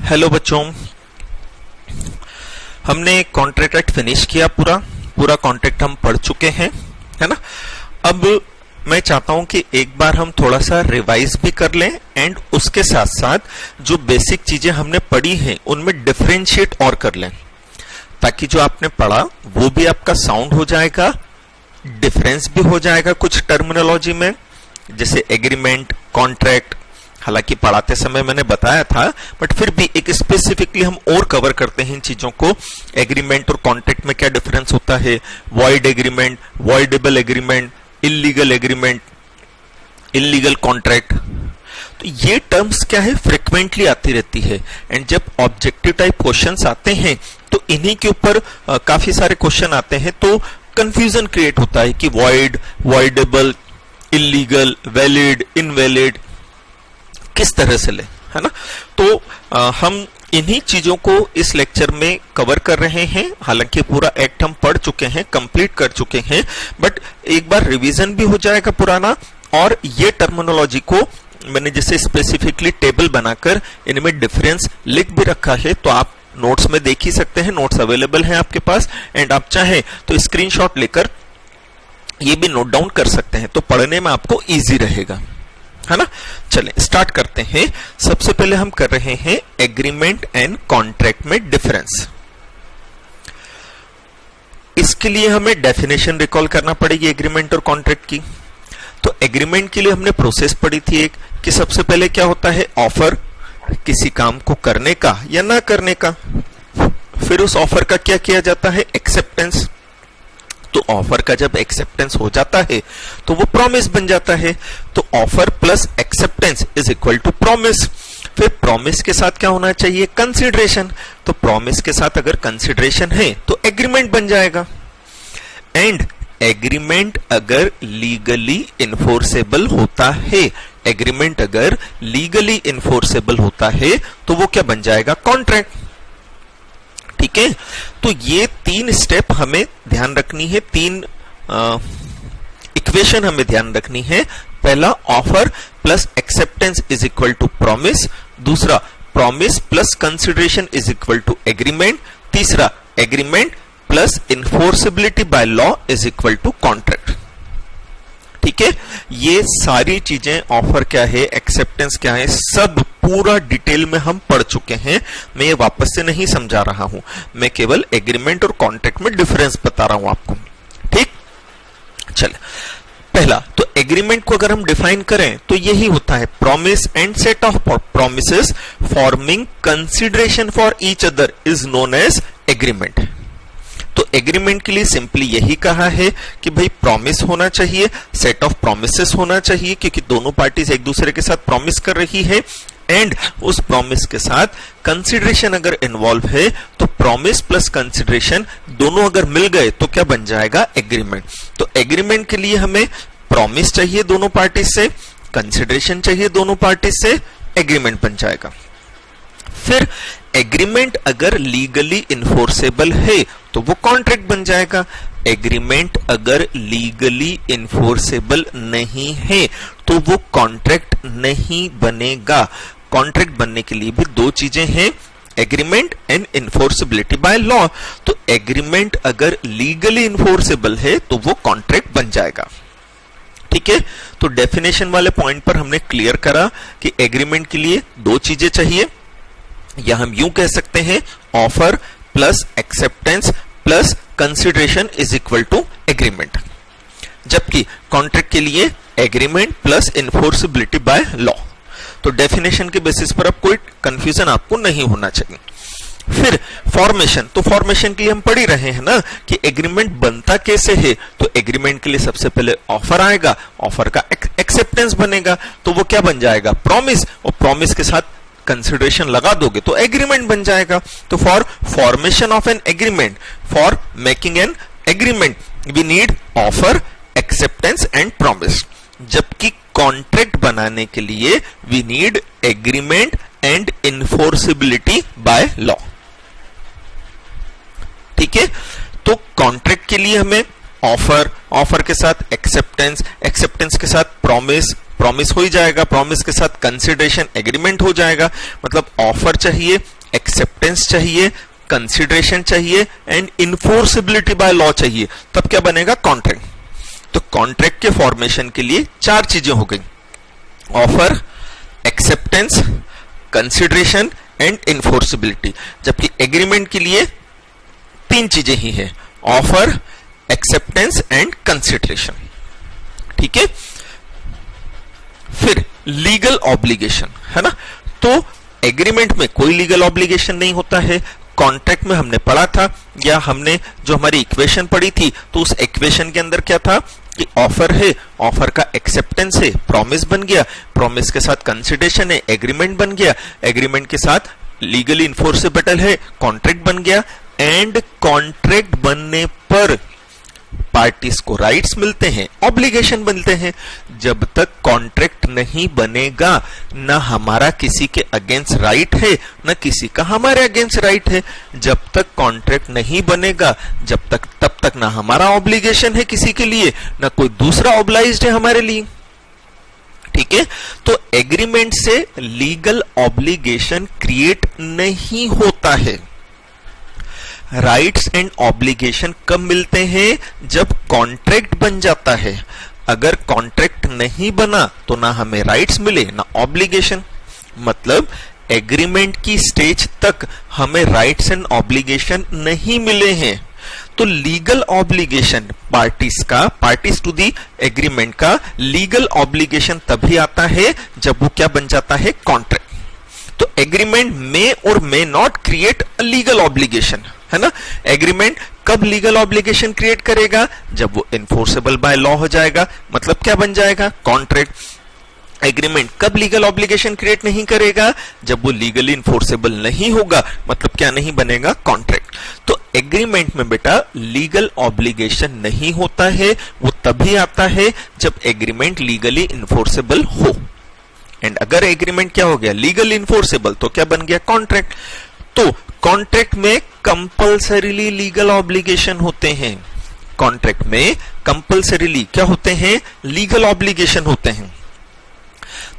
Hello बच्चों, हमने contract act finish किया। पूरा कॉन्ट्रैक्ट हम पढ़ चुके हैं, है ना। अब मैं चाहता हूं कि एक बार हम थोड़ा सा रिवाइज भी कर लें एंड उसके साथ साथ जो बेसिक चीजें हमने पढ़ी हैं उनमें डिफरेंशिएट और कर लें, ताकि जो आपने पढ़ा वो भी आपका साउंड हो जाएगा, डिफरेंस भी हो जाएगा कुछ टर्मिनोलॉजी में, जैसे एग्रीमेंट, कॉन्ट्रैक्ट। हालांकि पढ़ाते समय मैंने बताया था, बट फिर भी एक स्पेसिफिकली हम और कवर करते हैं इन चीजों को। एग्रीमेंट और कॉन्ट्रैक्ट में क्या डिफरेंस होता है, void agreement, voidable agreement, illegal agreement, illegal contract. तो ये टर्म्स क्या है, फ्रिक्वेंटली आती रहती है। एंड जब ऑब्जेक्टिव टाइप क्वेश्चंस आते हैं तो इन्हीं के ऊपर काफी सारे क्वेश्चन आते हैं, तो कंफ्यूजन क्रिएट होता है कि void, voidable, illegal, valid, invalid किस तरह से ले, है ना। तो हम इन्हीं चीजों को इस लेक्चर में कवर कर रहे हैं। हालांकि पूरा एक्ट हम पढ़ चुके हैं, कंप्लीट कर चुके हैं, बट एक बार रिवीजन भी हो जाएगा पुराना। और ये टर्मिनोलॉजी को मैंने जैसे स्पेसिफिकली टेबल बनाकर इनमें डिफरेंस लिख भी रखा है, तो आप नोट्स में देख ही सकते हैं, नोट्स अवेलेबल हैं आपके पास। एंड आप चाहें तो स्क्रीनशॉट लेकर ये भी नोट डाउन कर सकते हैं, तो पढ़ने में आपको इजी रहेगा, है ना। चलें स्टार्ट करते हैं। सबसे पहले हम कर रहे हैं एग्रीमेंट एंड कॉन्ट्रैक्ट में डिफरेंस। इसके लिए हमें डेफिनेशन रिकॉल करना पड़ेगी एग्रीमेंट और कॉन्ट्रैक्ट की। तो एग्रीमेंट के लिए हमने प्रोसेस पढ़ी थी एक, कि सबसे पहले क्या होता है, ऑफर किसी काम को करने का या ना करने का। फिर उस ऑफर का क्या किया जाता है, एक्सेप्टेंस। तो ऑफर का जब एक्सेप्टेंस हो जाता है तो वो प्रॉमिस बन जाता है। तो offer plus acceptance is equal to promise. फिर प्रॉमिस के साथ क्या होना चाहिए, कंसिडरेशन। तो प्रॉमिस के साथ अगर कंसिडरेशन है तो एग्रीमेंट बन जाएगा। एंड एग्रीमेंट अगर लीगली इन्फोर्सेबल होता है, एग्रीमेंट अगर लीगली इन्फोर्सेबल होता है तो वो क्या बन जाएगा, कॉन्ट्रैक्ट। ठीक है, तो ये तीन स्टेप हमें ध्यान रखनी है, तीन इक्वेशन हमें ध्यान रखनी है। पहला, offer plus acceptance is equal to promise. दूसरा, promise plus consideration is equal to agreement. तीसरा, agreement plus enforceability by law is equal to contract. ठीक है, ये सारी चीजें, ऑफर क्या है, एक्सेप्टेंस क्या है, सब पूरा डिटेल में हम पढ़ चुके हैं। मैं ये वापस से नहीं समझा रहा हूं, मैं केवल एग्रीमेंट और कॉन्ट्रैक्ट में डिफरेंस बता रहा हूं आपको। ठीक, चले पहला, तो एग्रीमेंट को अगर हम डिफाइन करें तो यही होता है, promise and set of promises forming consideration for each other is known as agreement. तो एग्रीमेंट के लिए सिंपली यही कहा है कि भाई प्रॉमिस होना चाहिए, सेट ऑफ प्रॉमिसेस होना चाहिए, क्योंकि दोनों पार्टीज एक दूसरे के साथ प्रॉमिस कर रही है। एंड उस प्रॉमिस के साथ कंसिडरेशन अगर इन्वॉल्व है तो प्रॉमिस प्लस कंसिडरेशन दोनों अगर मिल गए तो क्या बन जाएगा, एग्रीमेंट। तो एग्रीमेंट के लिए हमें प्रॉमिस चाहिए दोनों पार्टी से, कंसिडरेशन चाहिए दोनों पार्टी से, एग्रीमेंट बन जाएगा। फिर एग्रीमेंट अगर लीगली इन्फोर्सेबल है तो वो कॉन्ट्रैक्ट बन जाएगा। एग्रीमेंट अगर लीगली इन्फोर्सेबल नहीं है तो वो कॉन्ट्रैक्ट नहीं बनेगा। कॉन्ट्रैक्ट बनने के लिए भी दो चीजें हैं, agreement and enforceability by law. तो एग्रीमेंट अगर लीगली इन्फोर्सेबल है तो वो कॉन्ट्रैक्ट बन जाएगा। ठीक है, तो डेफिनेशन वाले पॉइंट पर हमने क्लियर करा कि एग्रीमेंट के लिए दो चीजें चाहिए, या हम यूं कह सकते हैं, offer plus acceptance plus consideration is equal to agreement. जबकि कॉन्ट्रैक्ट के लिए agreement plus enforceability by law. तो डेफिनेशन के बेसिस पर अब कोई कंफ्यूजन आपको नहीं होना चाहिए। फिर फॉर्मेशन, तो फॉर्मेशन के लिए हम पढ़ ही रहे हैं ना कि एग्रीमेंट बनता कैसे है। तो एग्रीमेंट के लिए सबसे पहले ऑफर आएगा, ऑफर का एक्सेप्टेंस बनेगा, तो वो क्या बन जाएगा, प्रॉमिस, और प्रॉमिस के साथ कंसिडरेशन लगा दोगे तो एग्रीमेंट बन जाएगा। तो for formation of an agreement, for making an agreement we need offer, acceptance and promise. जबकि कॉन्ट्रैक्ट बनाने के लिए we need agreement and enforceability by law. ठीक है, तो कॉन्ट्रैक्ट के लिए हमें ऑफर, ऑफर के साथ एक्सेप्टेंस, एक्सेप्टेंस के साथ प्रॉमिस, प्रॉमिस हो ही जाएगा, प्रॉमिस के साथ कंसिडरेशन एग्रीमेंट हो जाएगा, मतलब ऑफर चाहिए, एक्सेप्टेंस चाहिए, कंसिडरेशन चाहिए एंड इन्फोर्सिबिलिटी बाय लॉ चाहिए, तब क्या बनेगा? कॉन्ट्रैक्ट। तो कॉन्ट्रैक्ट के फॉर्मेशन के लिए 4 चीजें हो गई, offer, acceptance, consideration and enforceability, जबकि एग्रीमेंट के लिए 3 चीजें ही है, ऑफर, एक्सेप्टेंस एंड कंसिडरेशन। ठीक है। फिर लीगल ऑब्लिगेशन है ना, तो एग्रीमेंट में कोई लीगल ऑब्लिगेशन नहीं होता है, कॉन्ट्रैक्ट में हमने पढ़ा था या हमने जो हमारी इक्वेशन पढ़ी थी, तो उस इक्वेशन के अंदर क्या था कि ऑफर है, ऑफर का एक्सेप्टेंस है, प्रॉमिस बन गया, प्रॉमिस के साथ कंसिडरेशन है, एग्रीमेंट बन गया, एग्रीमेंट के साथ लीगली इन्फोर्सेबल है, कॉन्ट्रैक्ट बन गया, एंड कॉन्ट्रैक्ट बनने पर पार्टीज को राइट्स मिलते हैं, ऑब्लिगेशन मिलते हैं। जब तक कॉन्ट्रैक्ट नहीं बनेगा, ना हमारा किसी के अगेंस्ट राइट है, ना किसी का हमारे अगेंस्ट राइट है। जब तक कॉन्ट्रैक्ट नहीं बनेगा, तब तक ना हमारा ऑब्लिगेशन है किसी के लिए, ना कोई दूसरा ऑब्लाइज्ड है हमारे लिए। ठीक है। तो एग्रीमेंट से लीगल ऑब्लिगेशन क्रिएट नहीं होता है। राइट्स एंड ऑब्लिगेशन कब मिलते हैं? जब कॉन्ट्रैक्ट बन जाता है। अगर कॉन्ट्रैक्ट नहीं बना तो ना हमें राइट्स मिले ना ऑब्लिगेशन, मतलब एग्रीमेंट की स्टेज तक हमें राइट्स एंड ऑब्लिगेशन नहीं मिले हैं। तो legal obligation parties to the agreement का लीगल ऑब्लिगेशन तभी आता है जब वो क्या बन जाता है? कॉन्ट्रैक्ट। तो एग्रीमेंट में और may not create a legal obligation, है ना। एग्रीमेंट कब लीगल ऑब्लिगेशन क्रिएट करेगा? जब वो इन्फोर्सेबल बाय लॉ हो जाएगा, मतलब क्या बन जाएगा? कॉन्ट्रैक्ट। एग्रीमेंट कब लीगल ऑब्लिगेशन क्रिएट नहीं करेगा? जब वो लीगली इन्फोर्सेबल नहीं होगा, मतलब क्या नहीं बनेगा? कॉन्ट्रैक्ट। तो एग्रीमेंट में बेटा लीगल ऑब्लिगेशन नहीं होता है, वो तभी आता है जब एग्रीमेंट लीगली इन्फोर्सेबल हो। एंड अगर एग्रीमेंट क्या हो गया? लीगली इन्फोर्सेबल, तो क्या बन गया? कॉन्ट्रैक्ट। तो कॉन्ट्रैक्ट में कंपल्सरीली लीगल ऑब्लिगेशन होते हैं। कॉन्ट्रैक्ट में कंपल्सरीली क्या होते हैं? लीगल ऑब्लिगेशन होते हैं।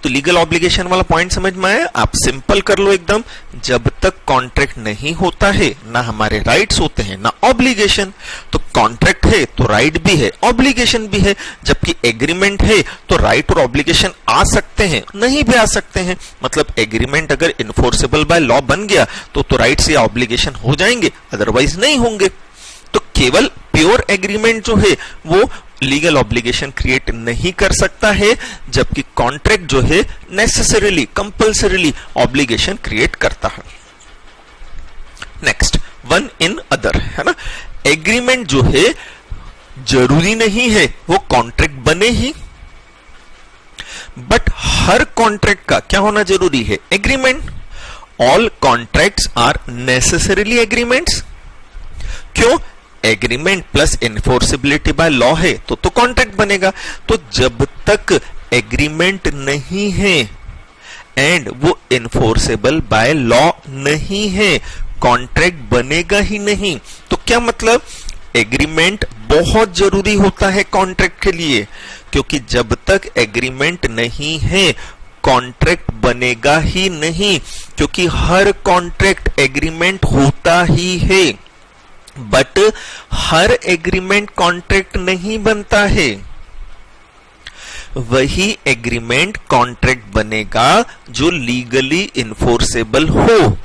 तो लीगल ऑब्लिगेशन वाला पॉइंट समझ में आया? आप सिंपल कर लो एकदम, जब तक कॉन्ट्रैक्ट नहीं होता है ना हमारे राइट्स होते हैं ना ऑब्लिगेशन। तो कॉन्ट्रैक्ट है तो राइट भी है, ऑब्लिगेशन भी है, जबकि एग्रीमेंट है तो राइट और ऑब्लिगेशन आ सकते हैं, नहीं भी आ सकते हैं। मतलब एग्रीमेंट अगर इन्फोर्सेबल बाय लॉ बन गया तो राइट्स या ऑब्लिगेशन हो जाएंगे, अदरवाइज नहीं होंगे। तो केवल प्योर एग्रीमेंट जो है वो लीगल ऑब्लिगेशन क्रिएट नहीं कर सकता है, जबकि कॉन्ट्रैक्ट जो है नेसेसरीली कंपल्सरीली ऑब्लिगेशन क्रिएट करता है। नेक्स्ट, वन इन अदर, है ना। एग्रीमेंट जो है जरूरी नहीं है वो कॉन्ट्रैक्ट बने ही, बट हर कॉन्ट्रैक्ट का क्या होना जरूरी है? Agreement. All contracts are necessarily agreements. क्यों? Agreement plus enforceability by law है तो कॉन्ट्रैक्ट बनेगा। तो जब तक एग्रीमेंट नहीं है एंड वो इन्फोर्सेबल बाय लॉ नहीं है, कॉन्ट्रैक्ट बनेगा ही नहीं। तो क्या मतलब? एग्रीमेंट बहुत जरूरी होता है कॉन्ट्रैक्ट के लिए, क्योंकि जब तक एग्रीमेंट नहीं है कॉन्ट्रैक्ट बनेगा ही नहीं, क्योंकि हर कॉन्ट्रैक्ट एग्रीमेंट होता ही है, बट हर एग्रीमेंट कॉन्ट्रैक्ट नहीं बनता है। वही एग्रीमेंट कॉन्ट्रैक्ट बनेगा जो लीगली इन्फोर्सेबल हो।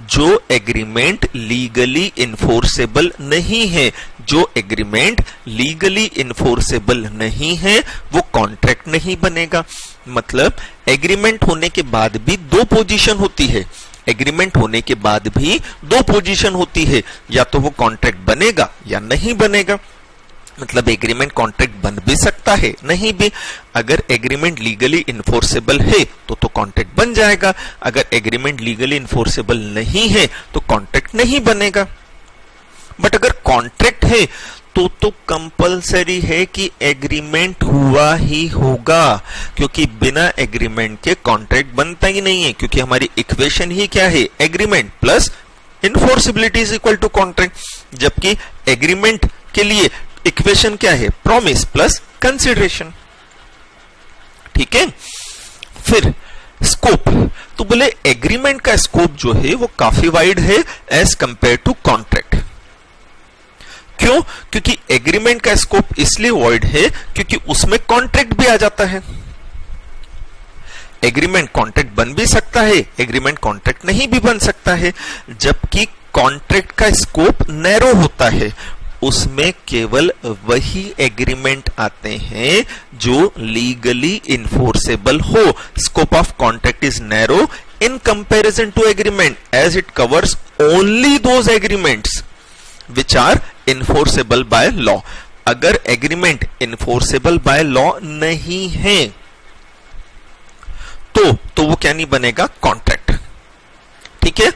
जो एग्रीमेंट लीगली इन्फोर्सेबल नहीं है, जो एग्रीमेंट लीगली इन्फोर्सेबल नहीं है, वो कॉन्ट्रैक्ट नहीं बनेगा। मतलब एग्रीमेंट होने के बाद भी 2 पोजीशन होती है। एग्रीमेंट होने के बाद भी 2 पोजीशन होती है, या तो वो कॉन्ट्रैक्ट बनेगा या नहीं बनेगा। मतलब एग्रीमेंट कॉन्ट्रैक्ट बन भी सकता है, नहीं भी। अगर एग्रीमेंट लीगली इन्फोर्सेबल है तो कॉन्ट्रैक्ट बन जाएगा, अगर एग्रीमेंट लीगली इन्फोर्सेबल नहीं है तो कॉन्ट्रैक्ट नहीं बनेगा। बट अगर कॉन्ट्रैक्ट है तो कंपलसरी है कि एग्रीमेंट हुआ ही होगा, क्योंकि बिना एग्रीमेंट के कॉन्ट्रैक्ट बनता ही नहीं है। क्योंकि हमारी इक्वेशन ही क्या है? Agreement plus enforceability is equal to contract. जबकि एग्रीमेंट के लिए इक्वेशन क्या है? Promise plus consideration. ठीक है। फिर स्कोप, तो बोले एग्रीमेंट का स्कोप जो है वो काफी वाइड है एज कंपेयर टू कॉन्ट्रैक्ट। क्यों? क्योंकि एग्रीमेंट का स्कोप इसलिए वाइड है क्योंकि उसमें कॉन्ट्रैक्ट भी आ जाता है। एग्रीमेंट कॉन्ट्रैक्ट बन भी सकता है, एग्रीमेंट कॉन्ट्रैक्ट नहीं भी बन सकता है, जबकि कॉन्ट्रैक्ट का स्कोप नैरो होता है, उसमें केवल वही एग्रीमेंट आते हैं जो लीगली इन्फोर्सेबल हो। Scope of contract is narrow in comparison to agreement as it covers only those agreements which are enforceable by law. अगर एग्रीमेंट इन्फोर्सेबल बाय लॉ नहीं है तो वो क्या नहीं बनेगा? कॉन्ट्रैक्ट। ठीक है,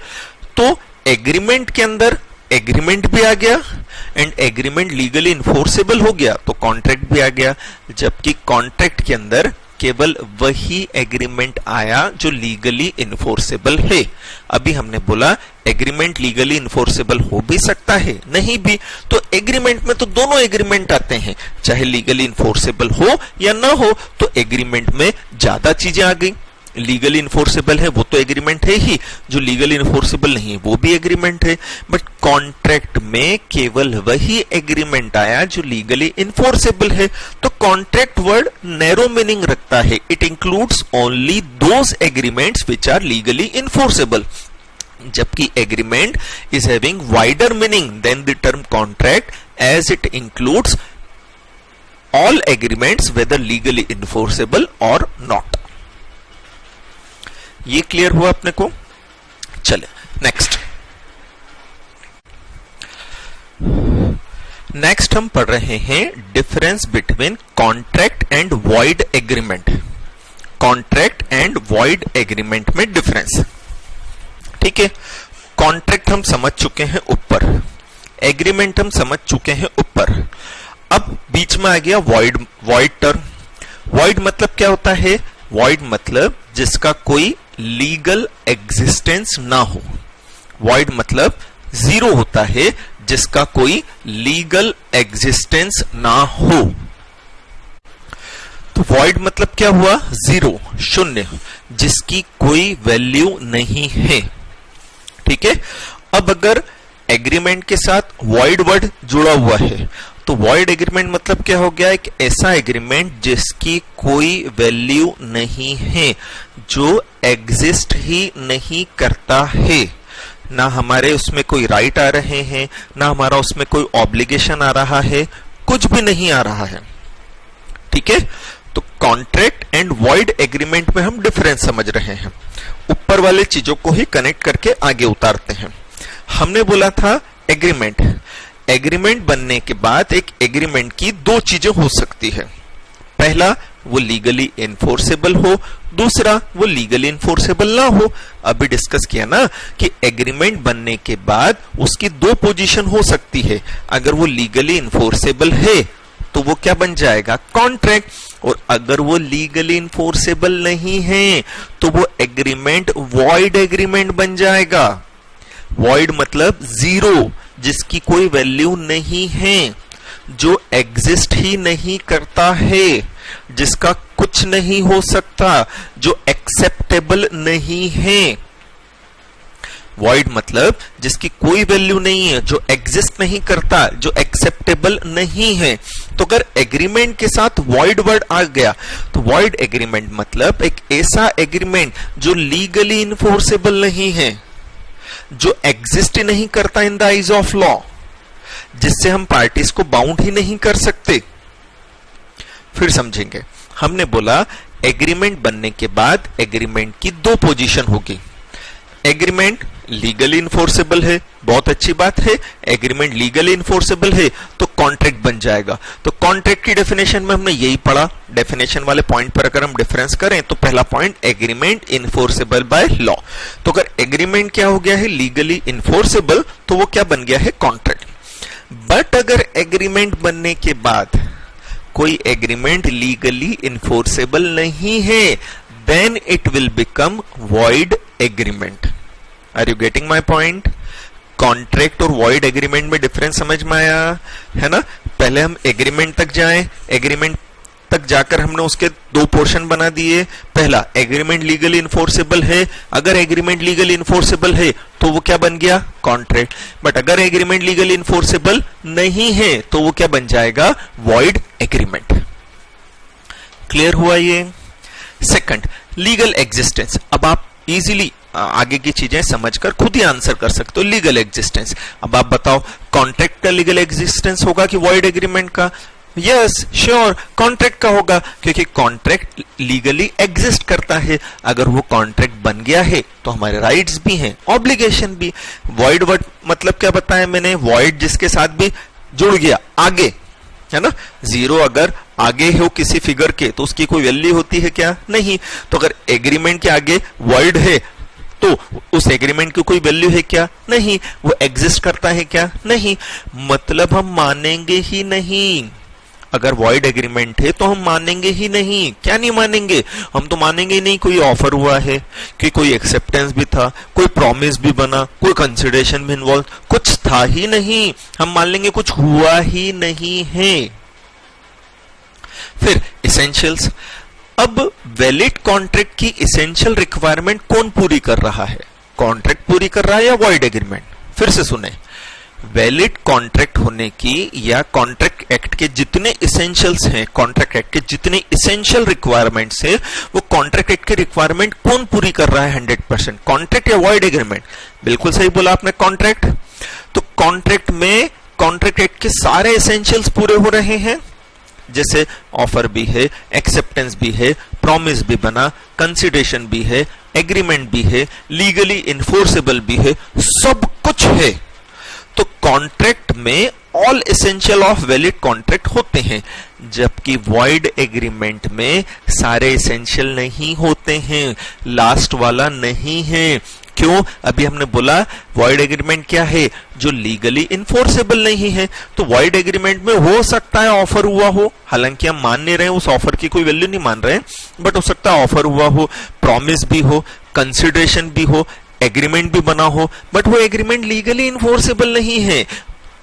तो एग्रीमेंट के अंदर एग्रीमेंट भी आ गया एंड एग्रीमेंट लीगली इन्फोर्सेबल हो गया तो कॉन्ट्रैक्ट भी आ गया, जबकि कॉन्ट्रैक्ट के अंदर केवल वही एग्रीमेंट आया जो लीगली इन्फोर्सेबल है। अभी हमने बोला एग्रीमेंट लीगली इन्फोर्सेबल हो भी सकता है, नहीं भी, तो एग्रीमेंट में तो दोनों एग्रीमेंट आते हैं, चाहे लीगली इन्फोर्सेबल हो या ना हो, तो एग्रीमेंट में ज्यादा चीजें आ गई। लीगली इन्फोर्सेबल है वो तो एग्रीमेंट है ही, जो लीगली इन्फोर्सेबल नहीं है वो भी एग्रीमेंट है, बट कॉन्ट्रैक्ट में केवल वही एग्रीमेंट आया जो लीगली इन्फोर्सेबल है। तो कॉन्ट्रैक्ट वर्ड नैरो मीनिंग रखता है, it includes only those agreements which are legally enforceable, जबकि agreement is having wider meaning than the term contract as it includes all agreements whether legally enforceable और not. ये clear हुआ अपने को? चले next हम पढ़ रहे हैं difference between contract and void agreement. Contract and void agreement में डिफरेंस। ठीक है, कॉन्ट्रैक्ट हम समझ चुके हैं ऊपर, एग्रीमेंट हम समझ चुके हैं ऊपर, अब बीच में आ गया वॉइड टर्म। वॉइड मतलब क्या होता है? वॉइड मतलब जिसका कोई लीगल एग्जिस्टेंस ना हो। वॉइड मतलब जीरो होता है, जिसका कोई लीगल एग्जिस्टेंस ना हो। तो वॉइड मतलब क्या हुआ? जीरो, शून्य, जिसकी कोई वैल्यू नहीं है। ठीक है, अब अगर एग्रीमेंट के साथ वॉइड वर्ड जुड़ा हुआ है तो वॉइड एग्रीमेंट मतलब क्या हो गया? एक ऐसा एग्रीमेंट जिसकी कोई वैल्यू नहीं है, जो एग्जिस्ट ही नहीं करता है, ना हमारे उसमें कोई राइट आ रहे हैं, ना हमारा उसमें कोई ऑब्लिगेशन आ रहा है, कुछ भी नहीं आ रहा है। ठीक है, तो कॉन्ट्रैक्ट एंड वॉइड एग्रीमेंट में हम डिफरेंस समझ रहे हैं, ऊपर वाले चीजों को ही कनेक्ट करके आगे उतारते हैं। हमने बोला था एग्रीमेंट, एग्रीमेंट बनने के बाद एक एग्रीमेंट की दो चीजें हो सकती है, पहला वो लीगली इन्फोर्सेबल हो, दूसरा वो लीगली इन्फोर्सेबल ना हो। अभी डिस्कस किया ना कि एग्रीमेंट बनने के बाद उसकी दो पोजीशन हो सकती है, अगर वो लीगली इन्फोर्सेबल है तो वो क्या बन जाएगा? कॉन्ट्रैक्ट, और अगर वो लीगली इन्फोर्सेबल नहीं है तो वो एग्रीमेंट वॉइड एग्रीमेंट बन जाएगा। वॉइड मतलब जीरो, जिसकी कोई वैल्यू नहीं है, जो एग्जिस्ट ही नहीं करता है, जिसका कुछ नहीं हो सकता, जो एक्सेप्टेबल नहीं है। वॉइड मतलब जिसकी कोई वैल्यू नहीं है, जो एग्जिस्ट नहीं करता, जो एक्सेप्टेबल नहीं है। तो अगर एग्रीमेंट के साथ वॉइड वर्ड आ गया तो वॉइड एग्रीमेंट मतलब एक ऐसा एग्रीमेंट जो लीगली इन्फोर्सेबल नहीं है, जो एग्जिस्ट ही नहीं करता in the eyes of law, जिससे हम पार्टीज को बाउंड ही नहीं कर सकते। फिर समझेंगे, हमने बोला एग्रीमेंट बनने के बाद एग्रीमेंट की दो पोजीशन होगी। एग्रीमेंट लीगली इन्फोर्सेबल है, बहुत अच्छी बात है, एग्रीमेंट लीगली इन्फोर्सेबल है तो कॉन्ट्रैक्ट बन जाएगा। तो कॉन्ट्रैक्ट की डेफिनेशन में हमने यही पढ़ा, डेफिनेशन वाले पॉइंट पर अगर हम डिफरेंस करें तो पहला point agreement enforceable by law. तो अगर एग्रीमेंट क्या हो गया है? लीगली इन्फोर्सेबल, तो वो क्या बन गया है? कॉन्ट्रैक्ट। बट अगर एग्रीमेंट बनने के बाद कोई एग्रीमेंट लीगली इन्फोर्सेबल नहीं है, then it will become void agreement. Are you getting my point? Contract और वॉइड एग्रीमेंट में डिफरेंस समझ में आया है ना? पहले हम एग्रीमेंट तक जाएं, एग्रीमेंट तक जाकर हमने उसके दो पोर्शन बना दिए। पहला, एग्रीमेंट लीगली इन्फोर्सेबल है, अगर एग्रीमेंट लीगली इन्फोर्सेबल है तो वो क्या बन गया, कॉन्ट्रैक्ट। बट अगर एग्रीमेंट लीगली इन्फोर्सेबल नहीं है तो वो क्या बन जाएगा, वॉइड एग्रीमेंट। क्लियर हुआ ये। Second, legal existence. अब आप इजीली आगे की चीजें समझकर खुद ही आंसर कर सकते हो। लीगल एग्जिस्टेंस, अब आप बताओ कॉन्ट्रैक्ट का लीगल एग्जिस्टेंस होगा कि वॉइड एग्रीमेंट का? यस श्योर, कॉन्ट्रैक्ट का होगा, क्योंकि कॉन्ट्रैक्ट लीगली एग्जिस्ट करता है। अगर वो कॉन्ट्रैक्ट बन गया है तो हमारे राइट्स भी हैं, ऑब्लिगेशन भी। वॉइड वर्ड मतलब क्या बताया मैंने, वॉइड जिसके साथ भी जुड़ गया आगे, है ना। जीरो अगर आगे हो किसी फिगर के तो उसकी कोई वैल्यू होती है क्या, नहीं। तो अगर एग्रीमेंट के आगे वॉइड है तो उस एग्रीमेंट की कोई वैल्यू है क्या, नहीं। वो एग्जिस्ट करता है क्या, नहीं। मतलब हम मानेंगे ही नहीं। अगर वॉइड एग्रीमेंट है तो हम मानेंगे ही नहीं। क्या नहीं मानेंगे, हम तो मानेंगे ही नहीं कोई ऑफर हुआ है, कि कोई एक्सेप्टेंस भी था, कोई प्रॉमिस भी बना, कोई कंसिडरेशन भी इन्वॉल्व, कुछ था ही नहीं। हम मान लेंगे कुछ हुआ ही नहीं है। फिर इसेंशियल्स। अब वैलिड कॉन्ट्रैक्ट की इसेंशियल रिक्वायरमेंट कौन पूरी कर रहा है, कॉन्ट्रैक्ट पूरी कर रहा है या वॉइड एग्रीमेंट? फिर से सुने, वैलिड कॉन्ट्रैक्ट होने की या कॉन्ट्रैक्ट एक्ट के जितने इसेंशियल्स हैं, कॉन्ट्रैक्ट एक्ट के जितने इसेंशियल रिक्वायरमेंट्स हैं, वो कॉन्ट्रैक्ट एक्ट के रिक्वायरमेंट कौन पूरी कर रहा है 100%, कॉन्ट्रैक्ट या वॉइड एग्रीमेंट? बिल्कुल सही बोला आपने, कॉन्ट्रैक्ट। तो कॉन्ट्रैक्ट में कॉन्ट्रैक्ट एक्ट के सारे इसेंशियल्स पूरे हो रहे हैं, जैसे ऑफर भी है, एक्सेप्टेंस भी है, प्रॉमिस भी बना, कंसिडरेशन भी है, एग्रीमेंट भी है, लीगली इन्फोर्सेबल भी है, सब कुछ है। तो कॉन्ट्रैक्ट में all essential of valid contract होते हैं, जबकि वॉइड एग्रीमेंट में सारे एसेंशियल नहीं होते हैं, लास्ट वाला नहीं है। क्यों? अभी हमने बोला वॉइड एग्रीमेंट क्या है, जो लीगली इन्फोर्सेबल नहीं है। तो वॉइड एग्रीमेंट में हो सकता है ऑफर हुआ हो, हालांकि हम मान नहीं रहे हैं, उस ऑफर की कोई वैल्यू नहीं मान रहे हैं, बट हो सकता है ऑफर हुआ हो, प्रॉमिस भी हो, कंसिडरेशन भी हो, एग्रीमेंट भी बना हो, बट वो एग्रीमेंट लीगली इन्फोर्सेबल नहीं है,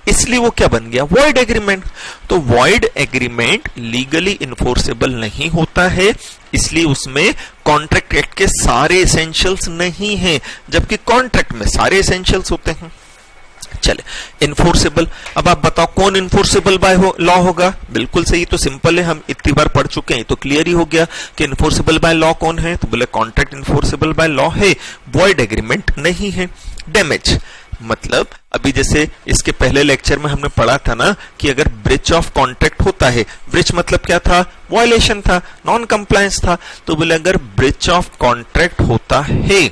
इसलिए वो क्या बन गया, वॉइड एग्रीमेंट। तो वॉइड एग्रीमेंट लीगली इन्फोर्सेबल नहीं होता है, इसलिए उसमें कॉन्ट्रैक्ट एक्ट के सारे एसेंशियल्स नहीं हैं, जबकि कॉन्ट्रैक्ट में सारे एसेंशियल्स होते हैं। चले, इन्फोर्सेबल। अब आप बताओ कौन इन्फोर्सेबल बाय लॉ होगा? बिल्कुल सही, तो सिंपल है, हम इतनी बार पढ़ चुके हैं, तो क्लियर ही हो गया कि इन्फोर्सेबल बाय लॉ कौन है। तो बोले कॉन्ट्रैक्ट इन्फोर्सेबल बाय लॉ है, वॉइड एग्रीमेंट नहीं है। डैमेज मतलब अभी जैसे इसके पहले लेक्चर में हमने पढ़ा था ना कि अगर ब्रीच ऑफ कॉन्ट्रैक्ट होता है, ब्रीच मतलब क्या था, वायलेशन था, नॉन कंप्लायंस था। तो बोले अगर ब्रीच ऑफ कॉन्ट्रैक्ट होता है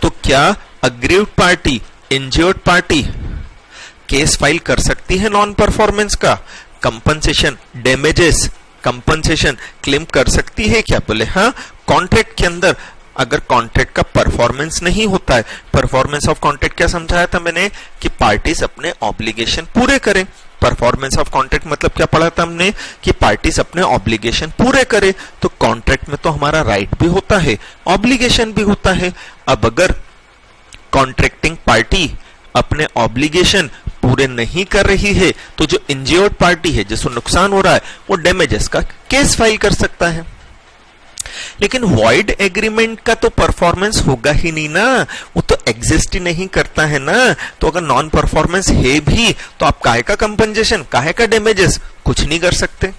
तो क्या aggrieved party, injured party case file कर सकती है नॉन परफॉर्मेंस का, कंपनसेशन, डैमेजेस, कंपनसेशन क्लेम कर सकती है क्या? बोले हाँ, कॉन्ट्रैक्ट के अंदर अगर कॉन्ट्रैक्ट का परफॉर्मेंस नहीं होता है, परफॉर्मेंस ऑफ कॉन्ट्रैक्ट क्या समझाया था मैंने कि पार्टीज अपने ऑब्लिगेशन पूरे करें। परफॉर्मेंस ऑफ कॉन्ट्रैक्ट मतलब क्या पढ़ा था हमने कि पार्टीज अपने ऑब्लिगेशन पूरे करें। तो कॉन्ट्रैक्ट में तो हमारा राइट भी होता है, ऑब्लिगेशन भी होता है। अब अगर कॉन्ट्रैक्टिंग पार्टी अपने ऑब्लिगेशन पूरे नहीं कर रही है तो जो इंजर्ड पार्टी है, जिसको नुकसान हो रहा है, वो डैमेजेस का केस फाइल कर सकता है। लेकिन वॉइड एग्रीमेंट का तो परफॉर्मेंस होगा ही नहीं ना, वो तो एग्जिस्ट ही नहीं करता है ना। तो अगर नॉन परफॉर्मेंस है भी तो आप काहे का कंपनसेशन, काहे का डैमेजेस, कुछ नहीं कर सकते।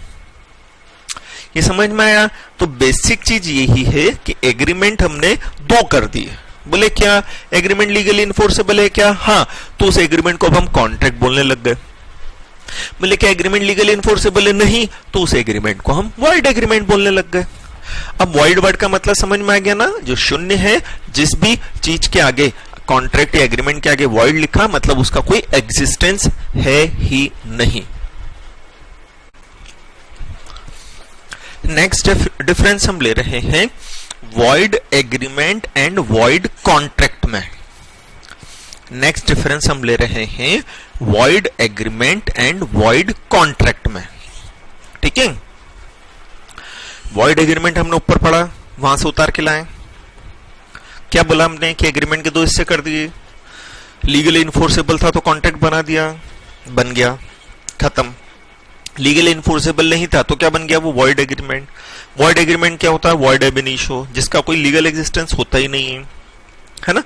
ये समझ में आया? तो बेसिक चीज यही है कि एग्रीमेंट हमने दो कर दिए। बोले क्या एग्रीमेंट लीगली इन्फोर्सेबल है क्या? हाँ, तो उस एग्रीमेंट को अब हम कॉन्ट्रैक्ट बोलने लग गए। बोले क्या एग्रीमेंट लीगली इन्फोर्सेबल है? नहीं, तो उस एग्रीमेंट को हम वॉइड एग्रीमेंट बोलने लग गए। अब वॉइड वर्ड का मतलब समझ में आ गया ना, जो शून्य है, जिस भी चीज के आगे, कॉन्ट्रैक्ट या एग्रीमेंट के आगे वॉइड लिखा मतलब उसका कोई एग्जिस्टेंस है ही नहीं। नेक्स्ट डिफरेंस हम ले रहे हैं void agreement and void contract में। नेक्स्ट डिफरेंस हम ले रहे हैं void agreement and void contract में। ठीक है, वॉइड एग्रीमेंट हमने ऊपर पढ़ा, वहां से उतार के लाए। क्या बोला हमने कि एग्रीमेंट के दो हिस्से कर दिए, लीगली इन्फोर्सेबल था तो कॉन्ट्रैक्ट बना दिया, बन गया, खत्म। लीगली इन्फोर्सेबल नहीं था तो क्या बन गया वो वॉइड एग्रीमेंट। वॉइड एग्रीमेंट क्या होता है, वॉइड एब इनिशियो, जिसका कोई लीगल एग्जिस्टेंस होता ही नहीं है ना।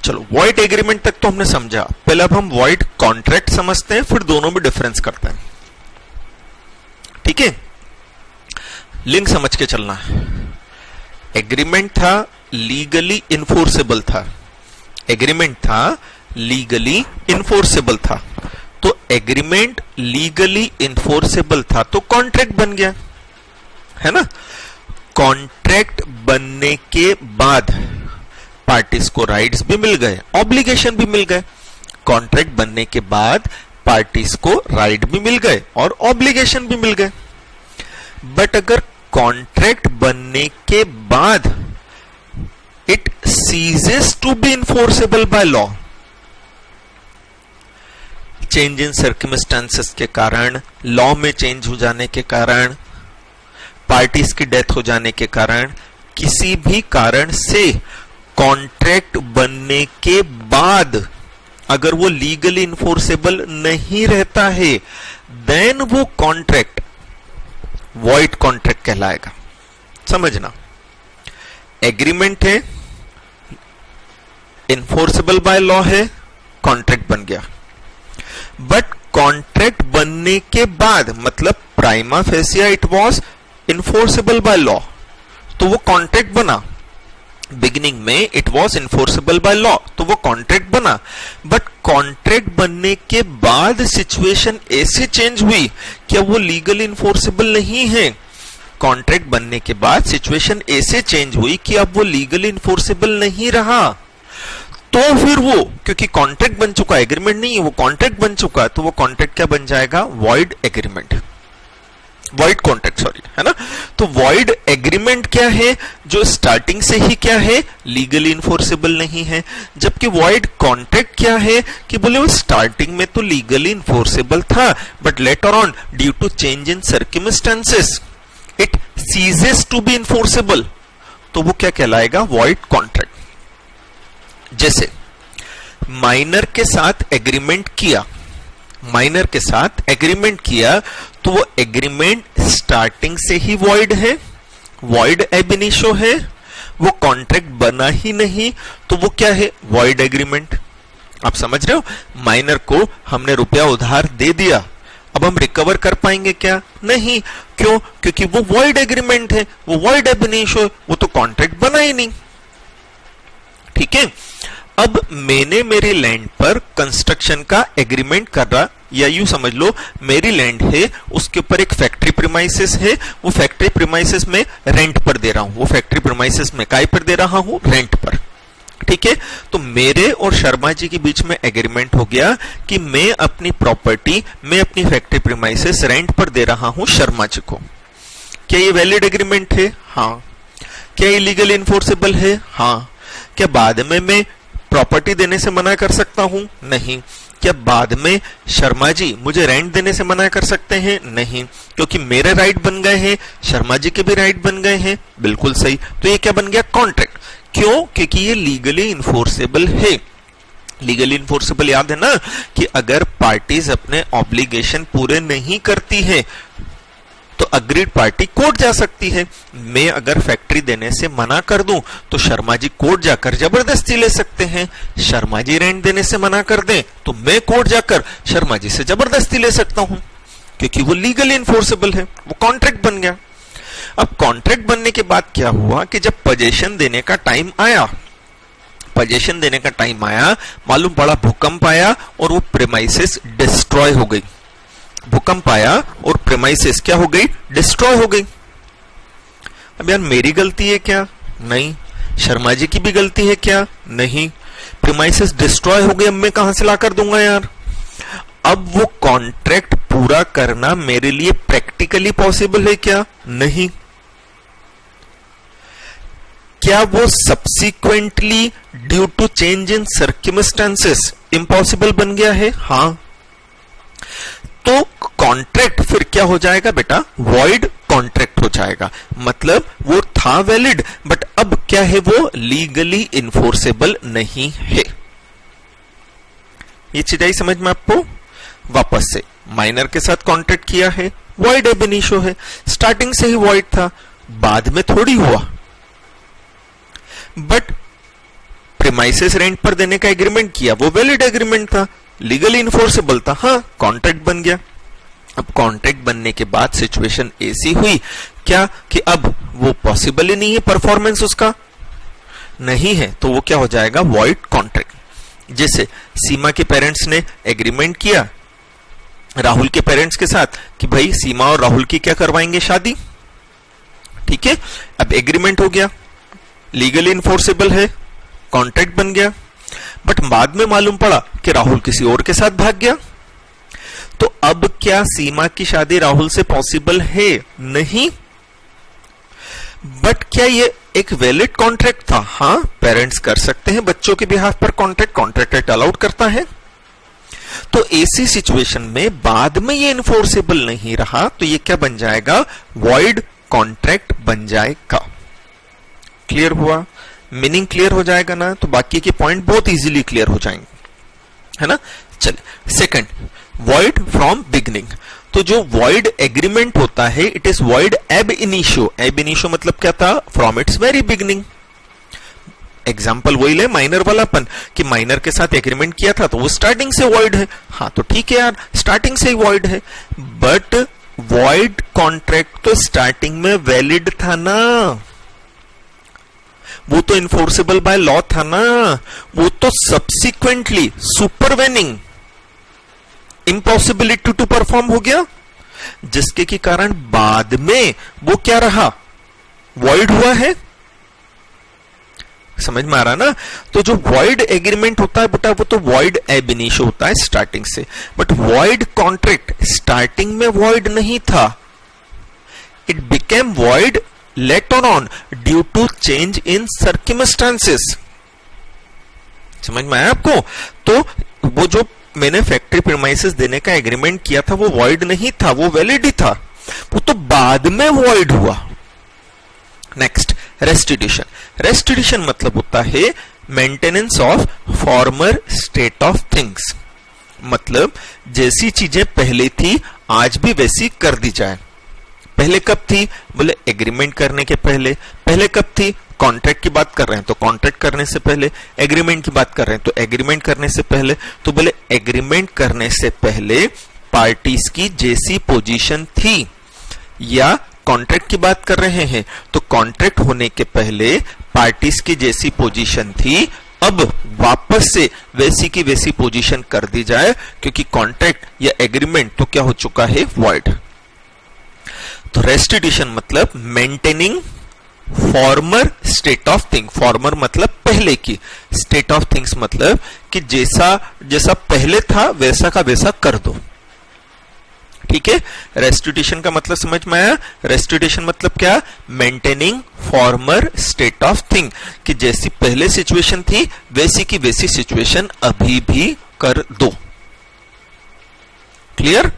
चलो वॉइड एग्रीमेंट तक तो हमने समझा, पहले अब हम वॉइड कॉन्ट्रैक्ट समझते हैं, फिर दोनों में डिफरेंस करते हैं। ठीक है, लिंक समझ के चलना है। एग्रीमेंट था, लीगली इन्फोर्सेबल था, एग्रीमेंट था लीगली इन्फोर्सेबल था, तो एग्रीमेंट लीगली इन्फोर्सेबल था तो कॉन्ट्रैक्ट बन गया, है ना। कॉन्ट्रैक्ट बनने के बाद पार्टीज को राइट्स भी मिल गए, ऑब्लिगेशन भी मिल गए। कॉन्ट्रैक्ट बनने के बाद पार्टीज को राइट भी मिल गए और ऑब्लिगेशन भी मिल गए। बट अगर कॉन्ट्रैक्ट बनने के बाद it ceases to be enforceable by law, change in circumstances के कारण, लॉ में चेंज हो जाने के कारण, पार्टीज की डेथ हो जाने के कारण, किसी भी कारण से कॉन्ट्रैक्ट बनने के बाद अगर वो लीगली इन्फोर्सेबल नहीं रहता है, देन वो कॉन्ट्रैक्ट वॉइड कॉन्ट्रैक्ट कहलाएगा। समझना, एग्रीमेंट है, इन्फोर्सेबल बाय लॉ है, कॉन्ट्रैक्ट बन गया। बट कॉन्ट्रैक्ट बनने के बाद मतलब prima fascia it was enforceable by law, तो वो कॉन्ट्रैक्ट बना। बिगिनिंग में it was enforceable by law, तो वो कॉन्ट्रैक्ट बना। बट कॉन्ट्रैक्ट बनने के बाद सिचुएशन ऐसे चेंज हुई कि अब वो लीगली इन्फोर्सेबल नहीं है। कॉन्ट्रैक्ट बनने के बाद सिचुएशन ऐसे चेंज हुई कि अब वो लीगली इन्फोर्सेबल नहीं रहा, तो फिर वो, क्योंकि कॉन्ट्रैक्ट बन चुका, एग्रीमेंट नहीं है, वो कॉन्ट्रैक्ट बन चुका, तो वो कॉन्ट्रैक्ट क्या बन जाएगा, void agreement, void contract, sorry, है ना। तो वॉइड एग्रीमेंट क्या है, जो स्टार्टिंग से ही क्या है, लीगली इन्फोर्सेबल नहीं है। जबकि वॉइड कॉन्ट्रैक्ट क्या है कि बोले वो स्टार्टिंग में तो लीगली इन्फोर्सेबल था, but later on due to change in circumstances it ceases to be enforceable, तो वो क्या कहलाएगा, वॉइड कॉन्ट्रैक्ट। जैसे माइनर के साथ एग्रीमेंट किया, माइनर के साथ एग्रीमेंट किया, तो वो एग्रीमेंट स्टार्टिंग से ही वॉइड है, वॉइड एब इनिशियो है, वो कॉन्ट्रैक्ट बना ही नहीं, तो वो क्या है, वॉइड एग्रीमेंट। आप समझ रहे हो, माइनर को हमने रुपया उधार दे दिया, अब हम रिकवर कर पाएंगे क्या, नहीं। क्यों, क्योंकि वो वॉइड एग्रीमेंट है, वो वॉइड एब इनिशियो है, वो तो कॉन्ट्रैक्ट बना ही नहीं। ठीक है, अब मैंने मेरी लैंड पर कंस्ट्रक्शन का एग्रीमेंट कर रहा, या यूं समझ लो मेरी लैंड है, उसके ऊपर एक फैक्ट्री प्रीमाइसेस है, वो फैक्ट्री प्रीमाइसेस में रेंट पर दे रहा हूं, वो फैक्ट्री प्रीमाइसेस में काय पर दे रहा हूं, रेंट पर। ठीक है, तो मेरे और शर्मा जी के बीच में एग्रीमेंट हो गया कि मैं अपनी प्रॉपर्टी, मैं अपनी फैक्ट्री प्रीमाइसेस रेंट पर दे रहा हूं शर्मा जी को। क्या ये वैलिड एग्रीमेंट है, हाँ। क्या ये लीगली इन्फोर्सेबल है, हाँ। क्या बाद में मैं प्रॉपर्टी देने से मना कर सकता हूं, नहीं। क्या बाद में शर्मा जी मुझे रेंट देने से मना कर सकते हैं, नहीं, क्योंकि मेरे राइट बन गए हैं, शर्मा जी के भी राइट बन गए हैं, बिल्कुल सही। तो ये क्या बन गया, कॉन्ट्रैक्ट। क्यों, क्योंकि ये लीगली इन्फोर्सेबल है। लीगली इन्फोर्सेबल याद है ना, कि अगर पार्टीज अपने ऑब्लिगेशन पूरे नहीं करती है तो अग्रीड पार्टी कोर्ट जा सकती है। मैं अगर फैक्ट्री देने से मना कर दूं तो शर्मा जी कोर्ट जाकर जबरदस्ती ले सकते हैं। शर्मा जी रेंट देने से मना कर दें तो मैं कोर्ट जाकर शर्मा जी से जबरदस्ती ले सकता हूं, क्योंकि वो लीगली इन्फोर्सेबल है, वो कॉन्ट्रैक्ट बन गया। अब कॉन्ट्रैक्ट बनने के बाद क्या हुआ कि जब पोजेशन देने का टाइम आया, पोजेशन देने का टाइम आया, मालूम पड़ा भूकंप आया और वो प्रेमाइसेस डिस्ट्रॉय हो गई। भूकंप आया और प्रेमाइसेस क्या हो गई, डिस्ट्रॉय हो गई। अब यार मेरी गलती है क्या, नहीं। शर्मा जी की भी गलती है क्या, नहीं। प्रेमाइसेस डिस्ट्रॉय हो गए, अब मैं कहां से ला कर दूंगा यार। अब वो कॉन्ट्रैक्ट पूरा करना मेरे लिए प्रैक्टिकली पॉसिबल है क्या, नहीं। क्या वो subsequently due to change in circumstances impossible बन गया है, हाँ। तो कॉन्ट्रैक्ट फिर क्या हो जाएगा बेटा, वॉइड कॉन्ट्रैक्ट हो जाएगा। मतलब वो था वैलिड, बट अब क्या है, वो लीगली इन्फोर्सेबल नहीं है। ये चीज आई समझ में आपको। वापस से माइनर के साथ कॉन्ट्रैक्ट किया है, वॉइड एब इनिशियो है, स्टार्टिंग से ही वॉइड था, बाद में थोड़ी हुआ। बट प्रीमाइसेस रेंट पर देने का एग्रीमेंट किया, वो वैलिड एग्रीमेंट था, लीगली इन्फोर्सेबल था, हाँ कॉन्ट्रैक्ट बन गया। अब कॉन्ट्रैक्ट बनने के बाद सिचुएशन ऐसी हुई क्या कि अब वो पॉसिबल ही नहीं है, परफॉर्मेंस उसका नहीं है, तो वो क्या हो जाएगा, वॉइड कॉन्ट्रैक्ट। जैसे सीमा के पेरेंट्स ने एग्रीमेंट किया राहुल के पेरेंट्स के साथ कि भाई सीमा और राहुल की क्या करवाएंगे, शादी, ठीक है। अब एग्रीमेंट हो गया, लीगली इन्फोर्सेबल है, कॉन्ट्रैक्ट बन गया, बट बाद में मालूम पड़ा कि राहुल किसी और के साथ भाग गया, तो अब क्या सीमा की शादी राहुल से पॉसिबल है, नहीं। बट क्या ये एक वैलिड कॉन्ट्रैक्ट था, हाँ पेरेंट्स कर सकते हैं बच्चों के बिहाफ पर कॉन्ट्रैक्ट, कॉन्ट्रैक्ट एक्ट अलाउड करता है। तो ऐसी सिचुएशन में बाद में ये इन्फोर्सेबल नहीं रहा, तो ये क्या बन जाएगा, वॉइड कॉन्ट्रैक्ट बन जाएगा। क्लियर हुआ, मीनिंग क्लियर हो जाएगा ना, तो बाकी के पॉइंट बहुत इजीली क्लियर हो जाएंगे, है ना। चलिए सेकंड, वॉइड फ्रॉम बिगनिंग। तो जो वॉइड एग्रीमेंट होता है, इट इज वॉइड एब इनिशियो। एब इनिशियो मतलब क्या था, from its very beginning. Example वही ले माइनर वालापन कि माइनर के साथ एग्रीमेंट किया था तो वो स्टार्टिंग से वॉइड है, हाँ तो ठीक है यार, स्टार्टिंग से ही वॉइड है। बट वॉइड कॉन्ट्रैक्ट तो स्टार्टिंग में वैलिड था ना, वो तो इन्फोर्सेबल बाय लॉ था ना, वो तो subsequently supervening impossibility to perform हो गया, जिसके के कारण बाद में वो क्या रहा, वॉइड हुआ है। समझ में आ रहा ना। तो जो वॉइड एग्रीमेंट होता है बेटा, वो तो वॉइड एब इनिशियो होता है स्टार्टिंग से, बट वॉइड कॉन्ट्रैक्ट स्टार्टिंग में वॉइड नहीं था, it became void later on due to change in circumstances. समझ में आया आपको। तो वो जो मैंने फैक्ट्री प्रीमाइसेस देने का एग्रीमेंट किया था वो वॉइड नहीं था, वो वैलिड ही था, वो तो बाद में वॉइड हुआ। Next, restitution. रेस्टिट्यूशन मतलब होता है maintenance of former state of things, मतलब जैसी चीजें पहले थी आज भी वैसी कर दी जाए। पहले कब थी, बोले एग्रीमेंट करने के पहले। पहले कब थी, कॉन्ट्रैक्ट की बात कर रहे हैं तो कॉन्ट्रैक्ट करने से पहले, एग्रीमेंट की बात कर रहे हैं तो एग्रीमेंट करने से पहले। तो बोले एग्रीमेंट करने से पहले पार्टीज की जैसी पोजीशन थी, या कॉन्ट्रैक्ट की बात कर रहे हैं तो कॉन्ट्रैक्ट होने के पहले पार्टीज की जैसी पोजीशन थी, अब वापस से वैसी की वैसी पोजीशन कर दी जाए, क्योंकि कॉन्ट्रैक्ट या एग्रीमेंट तो क्या हो चुका है, वॉइड। तो रेस्टिट्यूशन मतलब maintaining farmer state of thing. Farmer मतलब पहले की, स्टेट ऑफ थिंग्स मतलब कि जैसा जैसा पहले था वैसा का वैसा कर दो। ठीक है, रेस्टिट्यूशन का मतलब समझ में आया। रेस्टिट्यूशन मतलब क्या, maintaining farmer state of thing, कि जैसी पहले सिचुएशन थी वैसी की वैसी सिचुएशन अभी भी कर दो। क्लियर।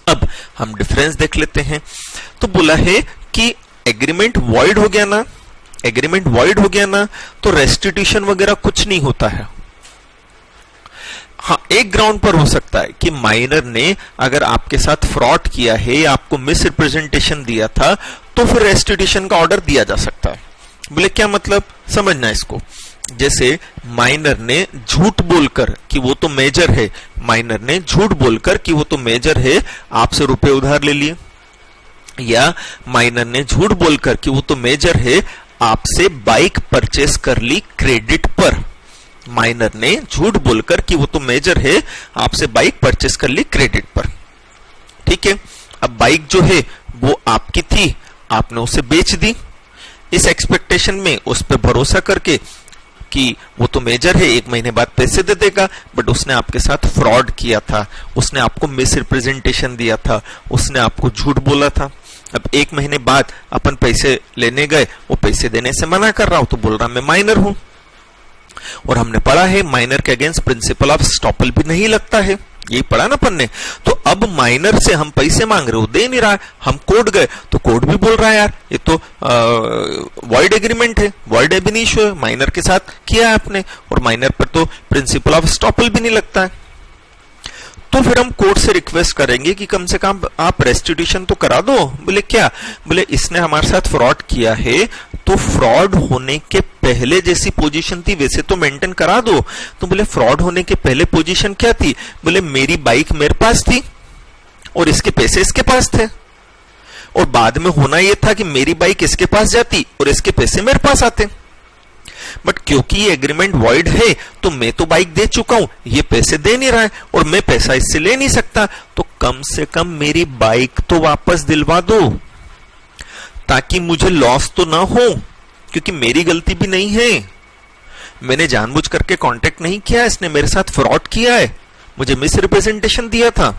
अब हम डिफरेंस देख लेते हैं। तो बोला है कि एग्रीमेंट वॉइड हो गया ना, एग्रीमेंट वॉइड हो गया ना, तो रेस्टिट्यूशन वगैरह कुछ नहीं होता है। हाँ, एक ग्राउंड पर हो सकता है कि माइनर ने अगर आपके साथ फ्रॉड किया है या आपको मिस रिप्रेजेंटेशन दिया था, तो फिर रेस्टिट्यूशन का ऑर्डर दिया जा सकता है। बोले क्या मतलब, समझना इसको। जैसे माइनर ने झूठ बोलकर कि वो तो मेजर है, माइनर ने झूठ बोलकर कि वो तो मेजर है आपसे रुपए उधार ले लिए, या माइनर ने झूठ बोलकर कि वो तो मेजर है आपसे बाइक परचेस कर ली क्रेडिट पर। माइनर ने झूठ बोलकर कि वो तो मेजर है आपसे बाइक परचेस कर ली क्रेडिट पर। ठीक है, अब बाइक जो है वो आपकी थी, आपने उसे बेच दी इस एक्सपेक्टेशन में, उस पर भरोसा करके कि वो तो मेजर है, एक महीने बाद पैसे दे देगा, बट उसने आपके साथ फ्रॉड किया था, उसने आपको मिस रिप्रेजेंटेशन दिया था, उसने आपको झूठ बोला था। अब एक महीने बाद अपन पैसे लेने गए, वो पैसे देने से मना कर रहा हूं, तो बोल रहा मैं माइनर हूं, और हमने पढ़ा है माइनर के अगेंस्ट प्रिंसिपल ऑफ स्टॉपल भी नहीं लगता है, यही पढ़ा ना अपन ने। तो अब माइनर से हम पैसे मांग रहे हो, दे नहीं रहा है, हम कोर्ट गए तो कोर्ट भी बोल रहा है यार ये तो वॉइड एग्रीमेंट है, वॉइड एब इनिशियो है, माइनर के साथ किया है आपने, और माइनर पर तो प्रिंसिपल ऑफ स्टॉपल भी नहीं लगता है। तो फिर हम कोर्ट से रिक्वेस्ट करेंगे कि कम से कम आप रेस्टिट्यूशन तो करा दो। बोले क्या? बोले इसने हमारे साथ फ्रॉड किया है, तो फ्रॉड होने के पहले जैसी पोजीशन थी वैसे तो मेंटेन करा दो। तो बोले फ्रॉड होने के पहले पोजीशन क्या थी? बोले मेरी बाइक मेरे पास थी और इसके पैसे इसके पास थे, और बाद में होना यह था कि मेरी बाइक इसके पास जाती और इसके पैसे मेरे पास आते। बट क्योंकि ये एग्रीमेंट वॉइड है तो मैं तो बाइक दे चुका हूं, ये पैसे दे नहीं रहा है और मैं पैसा इससे ले नहीं सकता, तो कम से कम मेरी बाइक तो वापस दिलवा दो ताकि मुझे लॉस तो ना हो, क्योंकि मेरी गलती भी नहीं है, मैंने जानबूझ करके कांटेक्ट नहीं किया, इसने मेरे साथ फ्रॉड किया है, मुझे मिस रिप्रेजेंटेशन दिया था।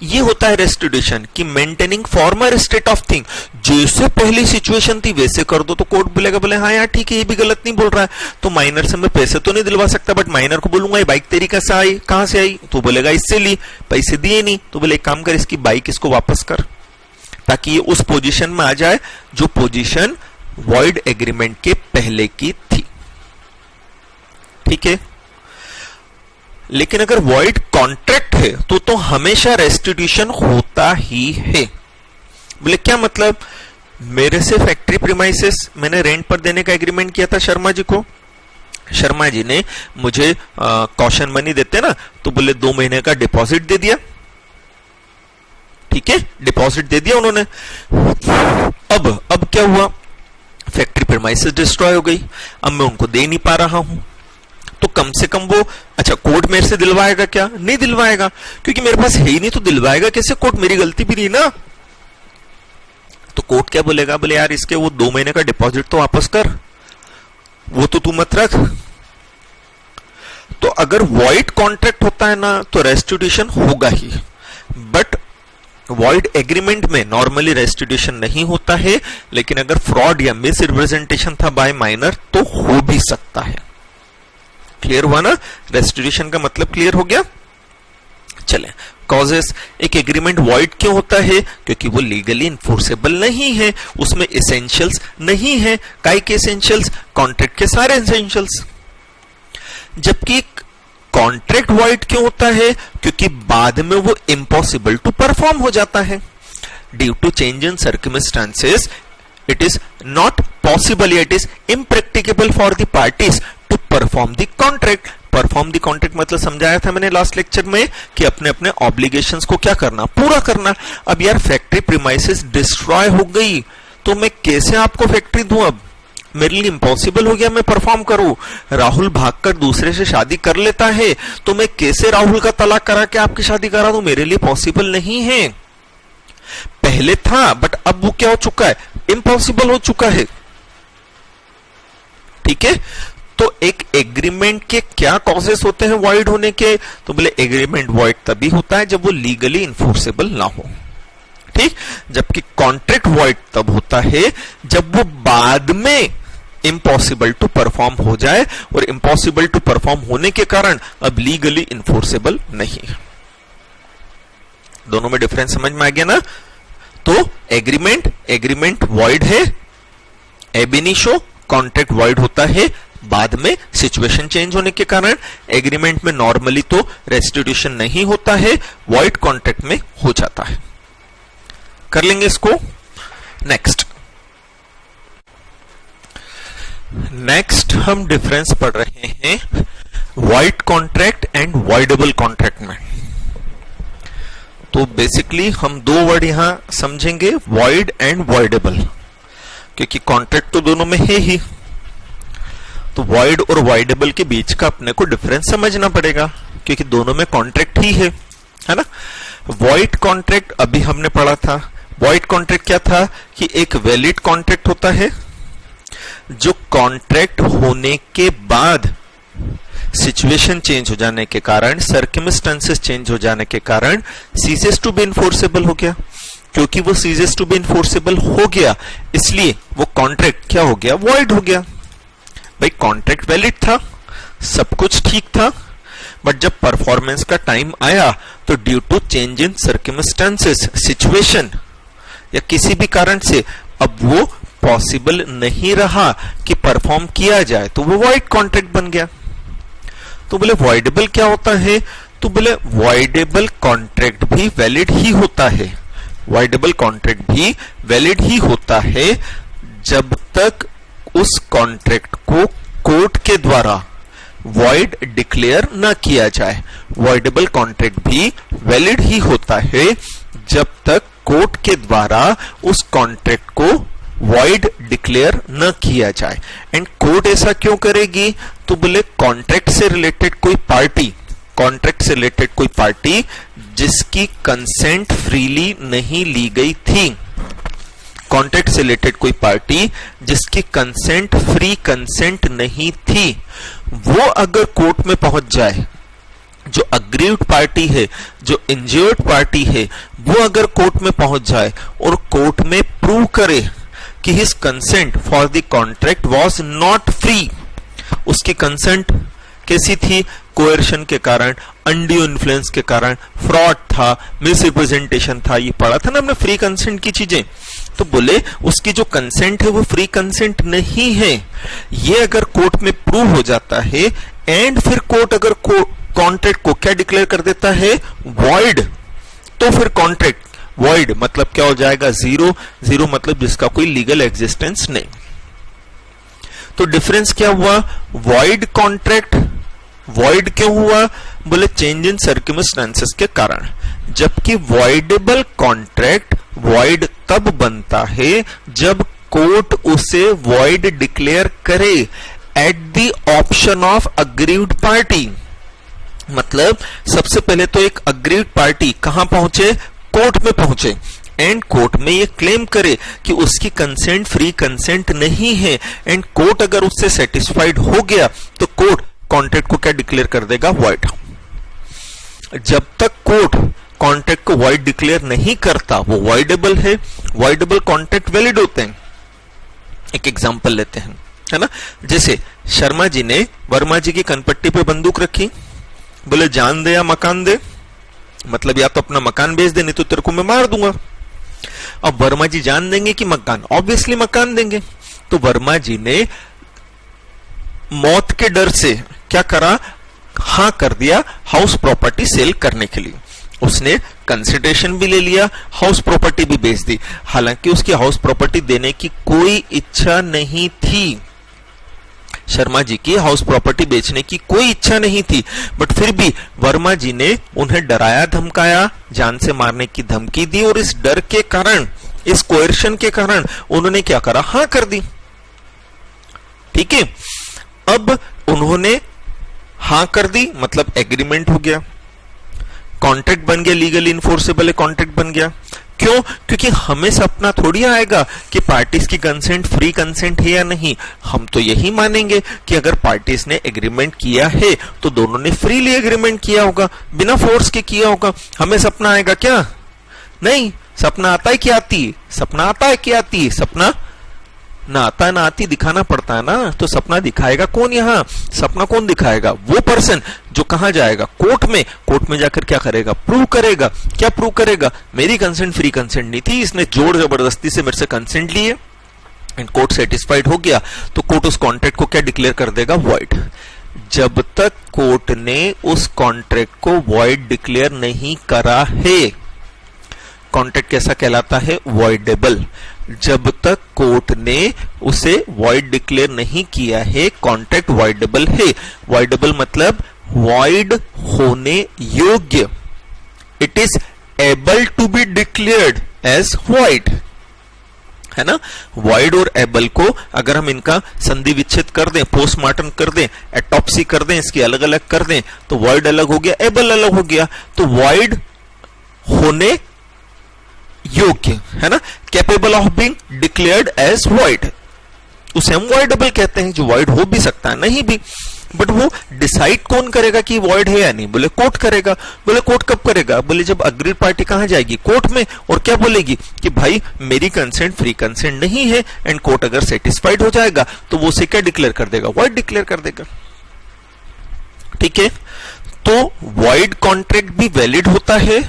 ये होता है रेस्टिट्यूशन कि maintaining farmer state of thing, जैसे पहली सिचुएशन थी वैसे कर दो। तो कोर्ट बोलेगा बोले हाँ यार ठीक है, ये भी गलत नहीं बोल रहा है, तो माइनर से मैं पैसे तो नहीं दिलवा सकता, बट माइनर को बोलूंगा ये बाइक तेरी कैसे आई, कहां से आई? तो बोलेगा इससे ली, पैसे दिए नहीं, तो बोले एक काम कर इसकी बाइक इसको वापस कर, ताकि ये उस पोजीशन में आ जाए जो पोजीशन वॉइड एग्रीमेंट के पहले की थी। ठीक है, लेकिन अगर वॉइड कॉन्ट्रैक्ट है तो हमेशा रेस्टिट्यूशन होता ही है। बोले क्या मतलब? मेरे से फैक्ट्री प्रीमाइसेस मैंने रेंट पर देने का एग्रीमेंट किया था शर्मा जी को, शर्मा जी ने मुझे कॉशन मनी देते ना, तो बोले 2 महीने का डिपॉजिट दे दिया। ठीक है, डिपॉजिट दे दिया उन्होंने। अब क्या हुआ? फैक्ट्री प्रीमाइसेस डिस्ट्रॉय हो गई, अब मैं उनको दे नहीं पा रहा हूं, तो कम से कम वो, अच्छा कोर्ट मेरे से दिलवाएगा क्या? नहीं दिलवाएगा, क्योंकि मेरे पास है ही नहीं, तो दिलवाएगा कैसे? कोर्ट मेरी गलती भी नहीं ना। तो कोर्ट क्या बोलेगा? बोले यार इसके वो 2 महीने का डिपॉजिट तो वापस कर, वो तो तू मत रख। तो अगर वॉइड कॉन्ट्रैक्ट होता है ना तो रेस्टिट्यूशन होगा ही, बट वॉइड एग्रीमेंट में नॉर्मली रेस्टिट्यूशन नहीं होता है, लेकिन अगर फ्रॉड या मिस रिप्रेजेंटेशन था बाय माइनर तो हो भी सकता है। क्लियर हुआ ना? रेस्टिट्यूशन का मतलब क्लियर हो गया? चले, कॉजेस, एक एग्रीमेंट वॉइड क्यों होता है? क्योंकि वो लीगली इन्फोर्सेबल नहीं है, उसमें एसेंशियल्स नहीं है। काय के एसेंशियल्स? कॉन्ट्रैक्ट के सारे एसेंशियल्स। जबकि कॉन्ट्रैक्ट वॉइड क्यों होता है? क्योंकि बाद में वो इम्पॉसिबल टू परफॉर्म हो जाता है। Due to change in circumstances it is not possible, it is impracticable for the parties to perform the contract. Perform the contract मतलब समझाया था मैंने लास्ट लेक्चर में कि अपने अपने ऑब्लिगेशंस को क्या करना, पूरा करना। अब यार फैक्ट्री प्रीमाइसेस डिस्ट्रॉय हो गई तो मैं कैसे आपको फैक्ट्री दूं? अब मेरे लिए इम्पॉसिबल हो गया मैं परफॉर्म करूं। राहुल भागकर दूसरे से शादी कर लेता है तो मैं कैसे राहुल का तलाक करा के आपकी शादी करा दूं? मेरे लिए पॉसिबल नहीं है। पहले था बट अब वो क्या हो चुका है? इम्पॉसिबल हो चुका है। ठीक है, तो एक एग्रीमेंट के क्या कॉजेस होते हैं वॉइड होने के? तो बोले एग्रीमेंट वॉइड तभी होता है जब वो लीगली इन्फोर्सेबल ना हो। ठीक, जबकि कॉन्ट्रैक्ट वॉइड तब होता है जब वो बाद में इम्पॉसिबल टू परफॉर्म हो जाए, और इम्पॉसिबल टू परफॉर्म होने के कारण अब लीगली इन्फोर्सेबल नहीं है। दोनों में डिफरेंस समझ में आ गया ना? तो एग्रीमेंट वॉइड है, एब इनिशियो कॉन्ट्रैक्ट वॉइड होता है बाद में सिचुएशन चेंज होने के कारण। एग्रीमेंट में नॉर्मली तो रेस्टिट्यूशन नहीं होता है, वॉइड कॉन्ट्रैक्ट में हो जाता है। कर लेंगे इसको। नेक्स्ट हम डिफरेंस पढ़ रहे हैं void contract and voidable contract में। तो बेसिकली हम 2 वर्ड यहां समझेंगे, वॉइड एंड वॉइडेबल, क्योंकि कॉन्ट्रैक्ट तो दोनों में है ही, तो वॉइड और वॉइडेबल के बीच का अपने को डिफरेंस समझना पड़ेगा, क्योंकि दोनों में कॉन्ट्रैक्ट ही है ना? वॉइड कॉन्ट्रैक्ट अभी हमने पढ़ा था। वॉइड कॉन्ट्रैक्ट क्या था? कि एक वैलिड कॉन्ट्रैक्ट होता है जो कॉन्ट्रैक्ट होने के बाद सिचुएशन चेंज हो जाने के कारण, सर्कमस्टेंसेस चेंज हो जाने के कारण सीजेस टू बी इन्फोर्सेबल हो गया। क्योंकि वो सीजेस टू बी इन्फोर्सेबल हो गया इसलिए वो कॉन्ट्रैक्ट क्या हो गया? वॉइड हो गया। भाई कॉन्ट्रैक्ट वैलिड था, सब कुछ ठीक था, बट जब परफॉर्मेंस का टाइम आया तो due to change in circumstances, situation या किसी भी कारण से अब वो पॉसिबल नहीं रहा कि परफॉर्म किया जाए, तो वो वॉइड कॉन्ट्रैक्ट बन गया। तो बोले वॉइडेबल क्या होता है? तो बोले वॉइडेबल कॉन्ट्रैक्ट भी वैलिड ही होता है, वॉइडेबल कॉन्ट्रैक्ट भी वैलिड ही होता है जब तक उस कॉन्ट्रैक्ट को कोर्ट के द्वारा वॉइड डिक्लेयर न किया जाए। वॉइडेबल कॉन्ट्रैक्ट भी वैलिड ही होता है जब तक कोर्ट के द्वारा उस कॉन्ट्रैक्ट को वॉइड डिक्लेयर न किया जाए। एंड कोर्ट ऐसा क्यों करेगी? तो बोले कॉन्ट्रैक्ट से रिलेटेड कोई पार्टी, कॉन्ट्रैक्ट से रिलेटेड कोई पार्टी जिसकी कंसेंट फ्रीली नहीं ली गई थी, कॉन्ट्रैक्ट से रिलेटेड कोई पार्टी जिसकी कंसेंट फ्री कंसेंट नहीं थी, वो अगर कोर्ट में पहुंच जाए, जो अग्रीव्ड पार्टी है, जो इंजर्ड पार्टी है, वो अगर कोर्ट में पहुंच जाए और कोर्ट में प्रूव करे कि his consent for the contract was not free, उसकी कंसेंट कैसी थी? कोएर्शन के कारण, अनड्यू इन्फ्लुएंस के कारण, फ्रॉड था, मिसरिप्रेजेंटेशन था, ये पढ़ा था ना हमने फ्री कंसेंट की चीजें। तो बोले उसकी जो कंसेंट है वो फ्री कंसेंट नहीं है, ये अगर कोर्ट में प्रूव हो जाता है एंड फिर कोर्ट अगर कॉन्ट्रैक्ट को क्या डिक्लेयर कर देता है? वॉइड, तो फिर कॉन्ट्रैक्ट वॉइड मतलब क्या हो जाएगा? जीरो। जीरो मतलब जिसका कोई लीगल एग्जिस्टेंस नहीं। तो डिफरेंस क्या हुआ? वॉइड कॉन्ट्रैक्ट वॉइड क्यों हुआ? बोले चेंज इन सर्कमस्टेंसेस के कारण। जबकि वॉइडेबल कॉन्ट्रैक्ट वॉइड कब बनता है? जब कोर्ट उसे वॉइड डिक्लेयर करे eight the option of aggrieved party. मतलब सबसे पहले तो एक अग्रीव्ड पार्टी कहां पहुंचे? कोर्ट में पहुंचे एंड कोर्ट में ये क्लेम करे कि उसकी कंसेंट फ्री कंसेंट नहीं है, एंड कोर्ट अगर उससे सेटिस्फाइड हो गया तो कोर्ट कॉन्ट्रैक्ट को क्या डिक्लेयर कर देगा? वॉइड। जब तक कोर्ट कॉन्ट्रैक्ट को वॉइड डिक्लेयर नहीं करता वो वॉइडेबल है, वॉइडेबल कॉन्ट्रैक्ट वैलिड होते हैं। एक एग्जांपल लेते हैं, है ना, जैसे शर्मा जी ने वर्मा जी की कनपट्टी पे बंदूक रखी, बोले जान दे या मकान दे, मतलब या तो अपना मकान बेच दे नहीं तो तेरे को मैं मार दूंगा। अब वर्मा जी जान देंगे कि मकान? ऑब्वियसली मकान देंगे। तो वर्मा जी ने मौत के डर से क्या करा? हां कर दिया हाउस प्रॉपर्टी सेल करने के लिए। उसने कंसिडरेशन भी ले लिया, हाउस प्रॉपर्टी भी बेच दी। हालांकि उसकी हाउस प्रॉपर्टी देने की कोई इच्छा नहीं थी, शर्मा जी की हाउस प्रॉपर्टी बेचने की कोई इच्छा नहीं थी, बट फिर भी वर्मा जी ने उन्हें डराया धमकाया, जान से मारने की धमकी दी, और इस डर के कारण, इस कोएर्शन के कारण उन्होंने क्या करा? हां कर दी। ठीक है, अब उन्होंने हां कर दी मतलब एग्रीमेंट हो गया, कॉन्ट्रैक्ट बन गया, लीगली इन्फोर्सेबल कॉन्ट्रैक्ट बन गया। क्यों? क्योंकि हमें सपना थोड़ी आएगा कि पार्टीज की कंसेंट फ्री कंसेंट है या नहीं। हम तो यही मानेंगे कि अगर पार्टीज ने एग्रीमेंट किया है तो दोनों ने फ्रीली एग्रीमेंट किया होगा, बिना फोर्स के किया होगा। हमें सपना आएगा क्या? नहीं। सपना आता है कि आती है? सपना आता है कि आती है? सपना ना आता ना आती दिखाना पड़ता है ना। तो सपना दिखाएगा कौन? यहाँ सपना कौन दिखाएगा? वो पर्सन जो कहां जाएगा? कोर्ट में। कोर्ट में जाकर क्या करेगा? प्रूव करेगा। क्या प्रूव करेगा? मेरी कंसेंट फ्री कंसेंट नहीं थी, इसने जोर जबरदस्ती से मेरे से कंसेंट लिए, एंड कोर्ट सेटिस्फाइड हो गया तो कोर्ट उस कॉन्ट्रैक्ट को क्या डिक्लेयर कर देगा? वॉइड। जब तक कोर्ट ने उस कॉन्ट्रैक्ट को वॉइड डिक्लेयर नहीं करा है, कॉन्ट्रैक्ट कैसा कहलाता है? वॉइडेबल। जब तक कोर्ट ने उसे वॉइड डिक्लेयर नहीं किया है, कॉन्ट्रैक्ट वॉइडेबल है। वॉइडेबल मतलब वॉइड होने योग्य। It is able to be declared as void, है ना। वॉइड और एबल को अगर हम इनका संधि विच्छेद कर दें, पोस्टमार्टम कर दें, एटॉप्सी कर दें, इसकी अलग अलग कर दें, तो वॉइड अलग हो गया, एबल अलग हो गया। तो वॉइड होने योग्य, है ना, capable of being declared as void, उसे हम वॉइडेबल कहते हैं। जो वॉइड हो भी सकता है, नहीं भी, बट वो डिसाइड कौन करेगा कि वॉइड है या नहीं? बोले कोर्ट करेगा। बोले कोर्ट कब करेगा? बोले जब अग्रीड पार्टी कहां जाएगी? कोर्ट में, और क्या बोलेगी कि भाई मेरी कंसेंट फ्री कंसेंट नहीं है, एंड कोर्ट अगर सेटिस्फाइड हो जाएगा तो वो उसे क्या डिक्लेयर कर देगा? वॉइड डिक्लेयर कर देगा। ठीक है, तो वॉइड कॉन्ट्रैक्ट भी वैलिड होता है।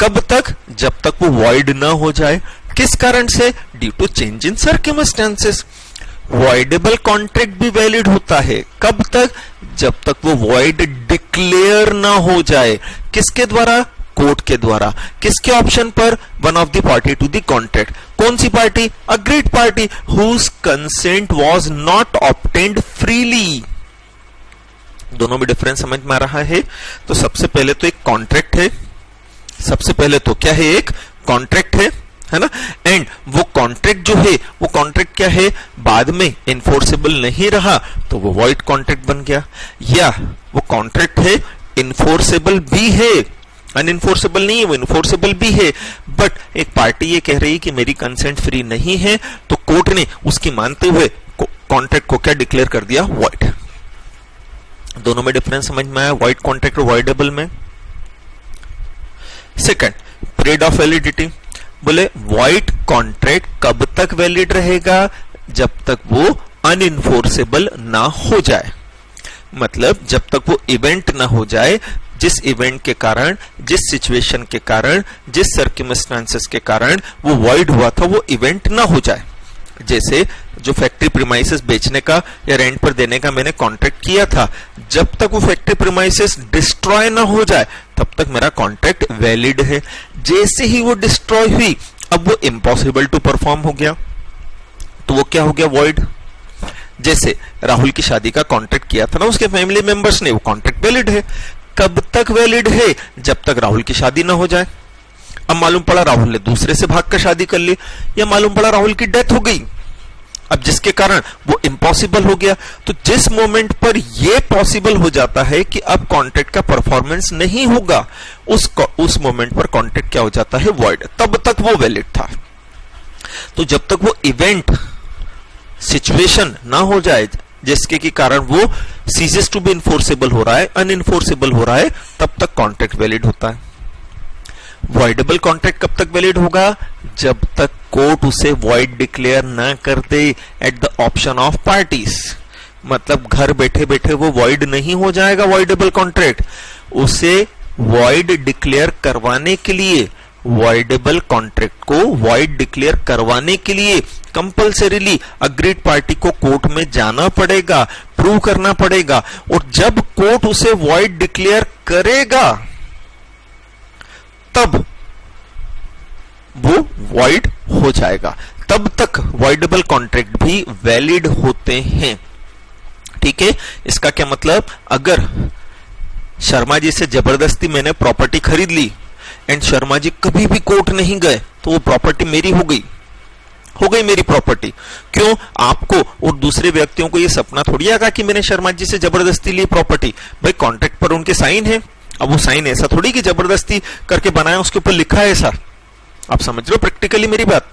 कब तक? जब तक वो वॉइड ना हो जाए। किस कारण से? Due to change in circumstances. Voidable contract भी वैलिड होता है। कब तक? जब तक वो वॉइड डिक्लेयर ना हो जाए। किसके द्वारा? कोर्ट के द्वारा। किसके ऑप्शन पर? One of the party to the contract. कौन सी party? Agreed party whose consent was not obtained freely. दोनों में डिफरेंस समझ में आ रहा है? तो सबसे पहले तो एक कॉन्ट्रैक्ट है, सबसे पहले तो क्या है? एक कॉन्ट्रैक्ट है ना। एंड वो कॉन्ट्रैक्ट जो है, वो कॉन्ट्रैक्ट क्या है? बाद में इन्फोर्सेबल नहीं रहा तो वो वॉइड कॉन्ट्रैक्ट बन गया। या वो कॉन्ट्रैक्ट है इन्फोर्सेबल भी है, अनइन्फोर्सेबल नहीं है, वो इन्फोर्सेबल भी है, बट एक पार्टी ये कह रही है कि मेरी कंसेंट फ्री नहीं है, तो कोर्ट ने उसकी मानते हुए कॉन्ट्रैक्ट को क्या डिक्लेयर कर दिया? वॉइड। दोनों में डिफरेंस समझ में आया, वॉइड कॉन्ट्रैक्ट और वॉइडेबल में। Second, period of validity. बोले वॉइड कॉन्ट्रैक्ट कब तक वैलिड रहेगा? जब तक वो अनइन्फोर्सेबल ना हो जाए। मतलब जब तक वो इवेंट ना हो जाए, जिस इवेंट के कारण, जिस सिचुएशन के कारण, जिस सर्कमस्टांसेस के कारण वो वॉइड हुआ था, वो इवेंट ना हो जाए। जैसे जो फैक्ट्री प्रीमाइसेस बेचने का या रेंट पर देने का मैंने कॉन्ट्रैक्ट किया था, जब तक वो फैक्ट्री प्रीमाइसेस डिस्ट्रॉय ना हो जाए तब तक मेरा कॉन्ट्रैक्ट वैलिड है। जैसे ही वो डिस्ट्रॉय हुई, अब वो इम्पॉसिबल टू परफॉर्म हो गया, तो वो क्या हो गया? वॉइड। जैसे राहुल की शादी का कॉन्ट्रैक्ट किया था ना उसके फैमिली मेंबर्स ने, वो कॉन्ट्रैक्ट वैलिड है। कब तक वैलिड है? जब तक राहुल की शादी ना हो जाए। अब मालूम पड़ा राहुल ने दूसरे से भागकर शादी कर ली, या मालूम पड़ा राहुल की डेथ हो गई, अब जिसके कारण वो इम्पॉसिबल हो गया। तो जिस मोमेंट पर ये पॉसिबल हो जाता है कि अब कॉन्ट्रैक्ट का परफॉर्मेंस नहीं होगा, उस मोमेंट पर कॉन्ट्रैक्ट क्या हो जाता है? वॉइड। तब तक वो वैलिड था। तो जब तक वो इवेंट, सिचुएशन ना हो जाए जिसके के कारण वो सीजेस टू बी इन्फोर्सेबल हो रहा है, अनइन्फोर्सेबल हो रहा है, तब तक कॉन्ट्रैक्ट वैलिड होता है। वॉइडेबल कॉन्ट्रैक्ट कब तक वैलिड होगा? जब तक कोर्ट उसे वॉइड डिक्लेयर ना कर दे at the option of parties. मतलब घर बैठे बैठे वो वॉइड नहीं हो जाएगा वॉइडेबल कॉन्ट्रैक्ट। उसे वॉइड डिक्लेयर करवाने के लिए, वॉइडेबल कॉन्ट्रैक्ट को वॉइड डिक्लेयर करवाने के लिए कंपल्सरीली अग्रीड पार्टी को कोर्ट में जाना पड़ेगा, प्रूव करना पड़ेगा। और जब कोर्ट उसे वॉइड डिक्लेयर करेगा तब वो वॉइड हो जाएगा। तब तक वॉइडेबल कॉन्ट्रैक्ट भी वैलिड होते हैं। ठीक है, इसका क्या मतलब? अगर शर्मा जी से जबरदस्ती मैंने प्रॉपर्टी खरीद ली एंड शर्मा जी कभी भी कोर्ट नहीं गए, तो वो प्रॉपर्टी मेरी हो गई मेरी प्रॉपर्टी। क्यों? आपको और दूसरे व्यक्तियों को ये सपना थोड़ी आएगा कि मैंने शर्मा जी से जबरदस्ती ली प्रॉपर्टी। भाई कॉन्ट्रैक्ट पर उनके साइन है, अब वो साइन ऐसा थोड़ी कि जबरदस्ती करके बनाया, उसके ऊपर लिखा है ऐसा। आप समझ रहे हो प्रैक्टिकली मेरी बात?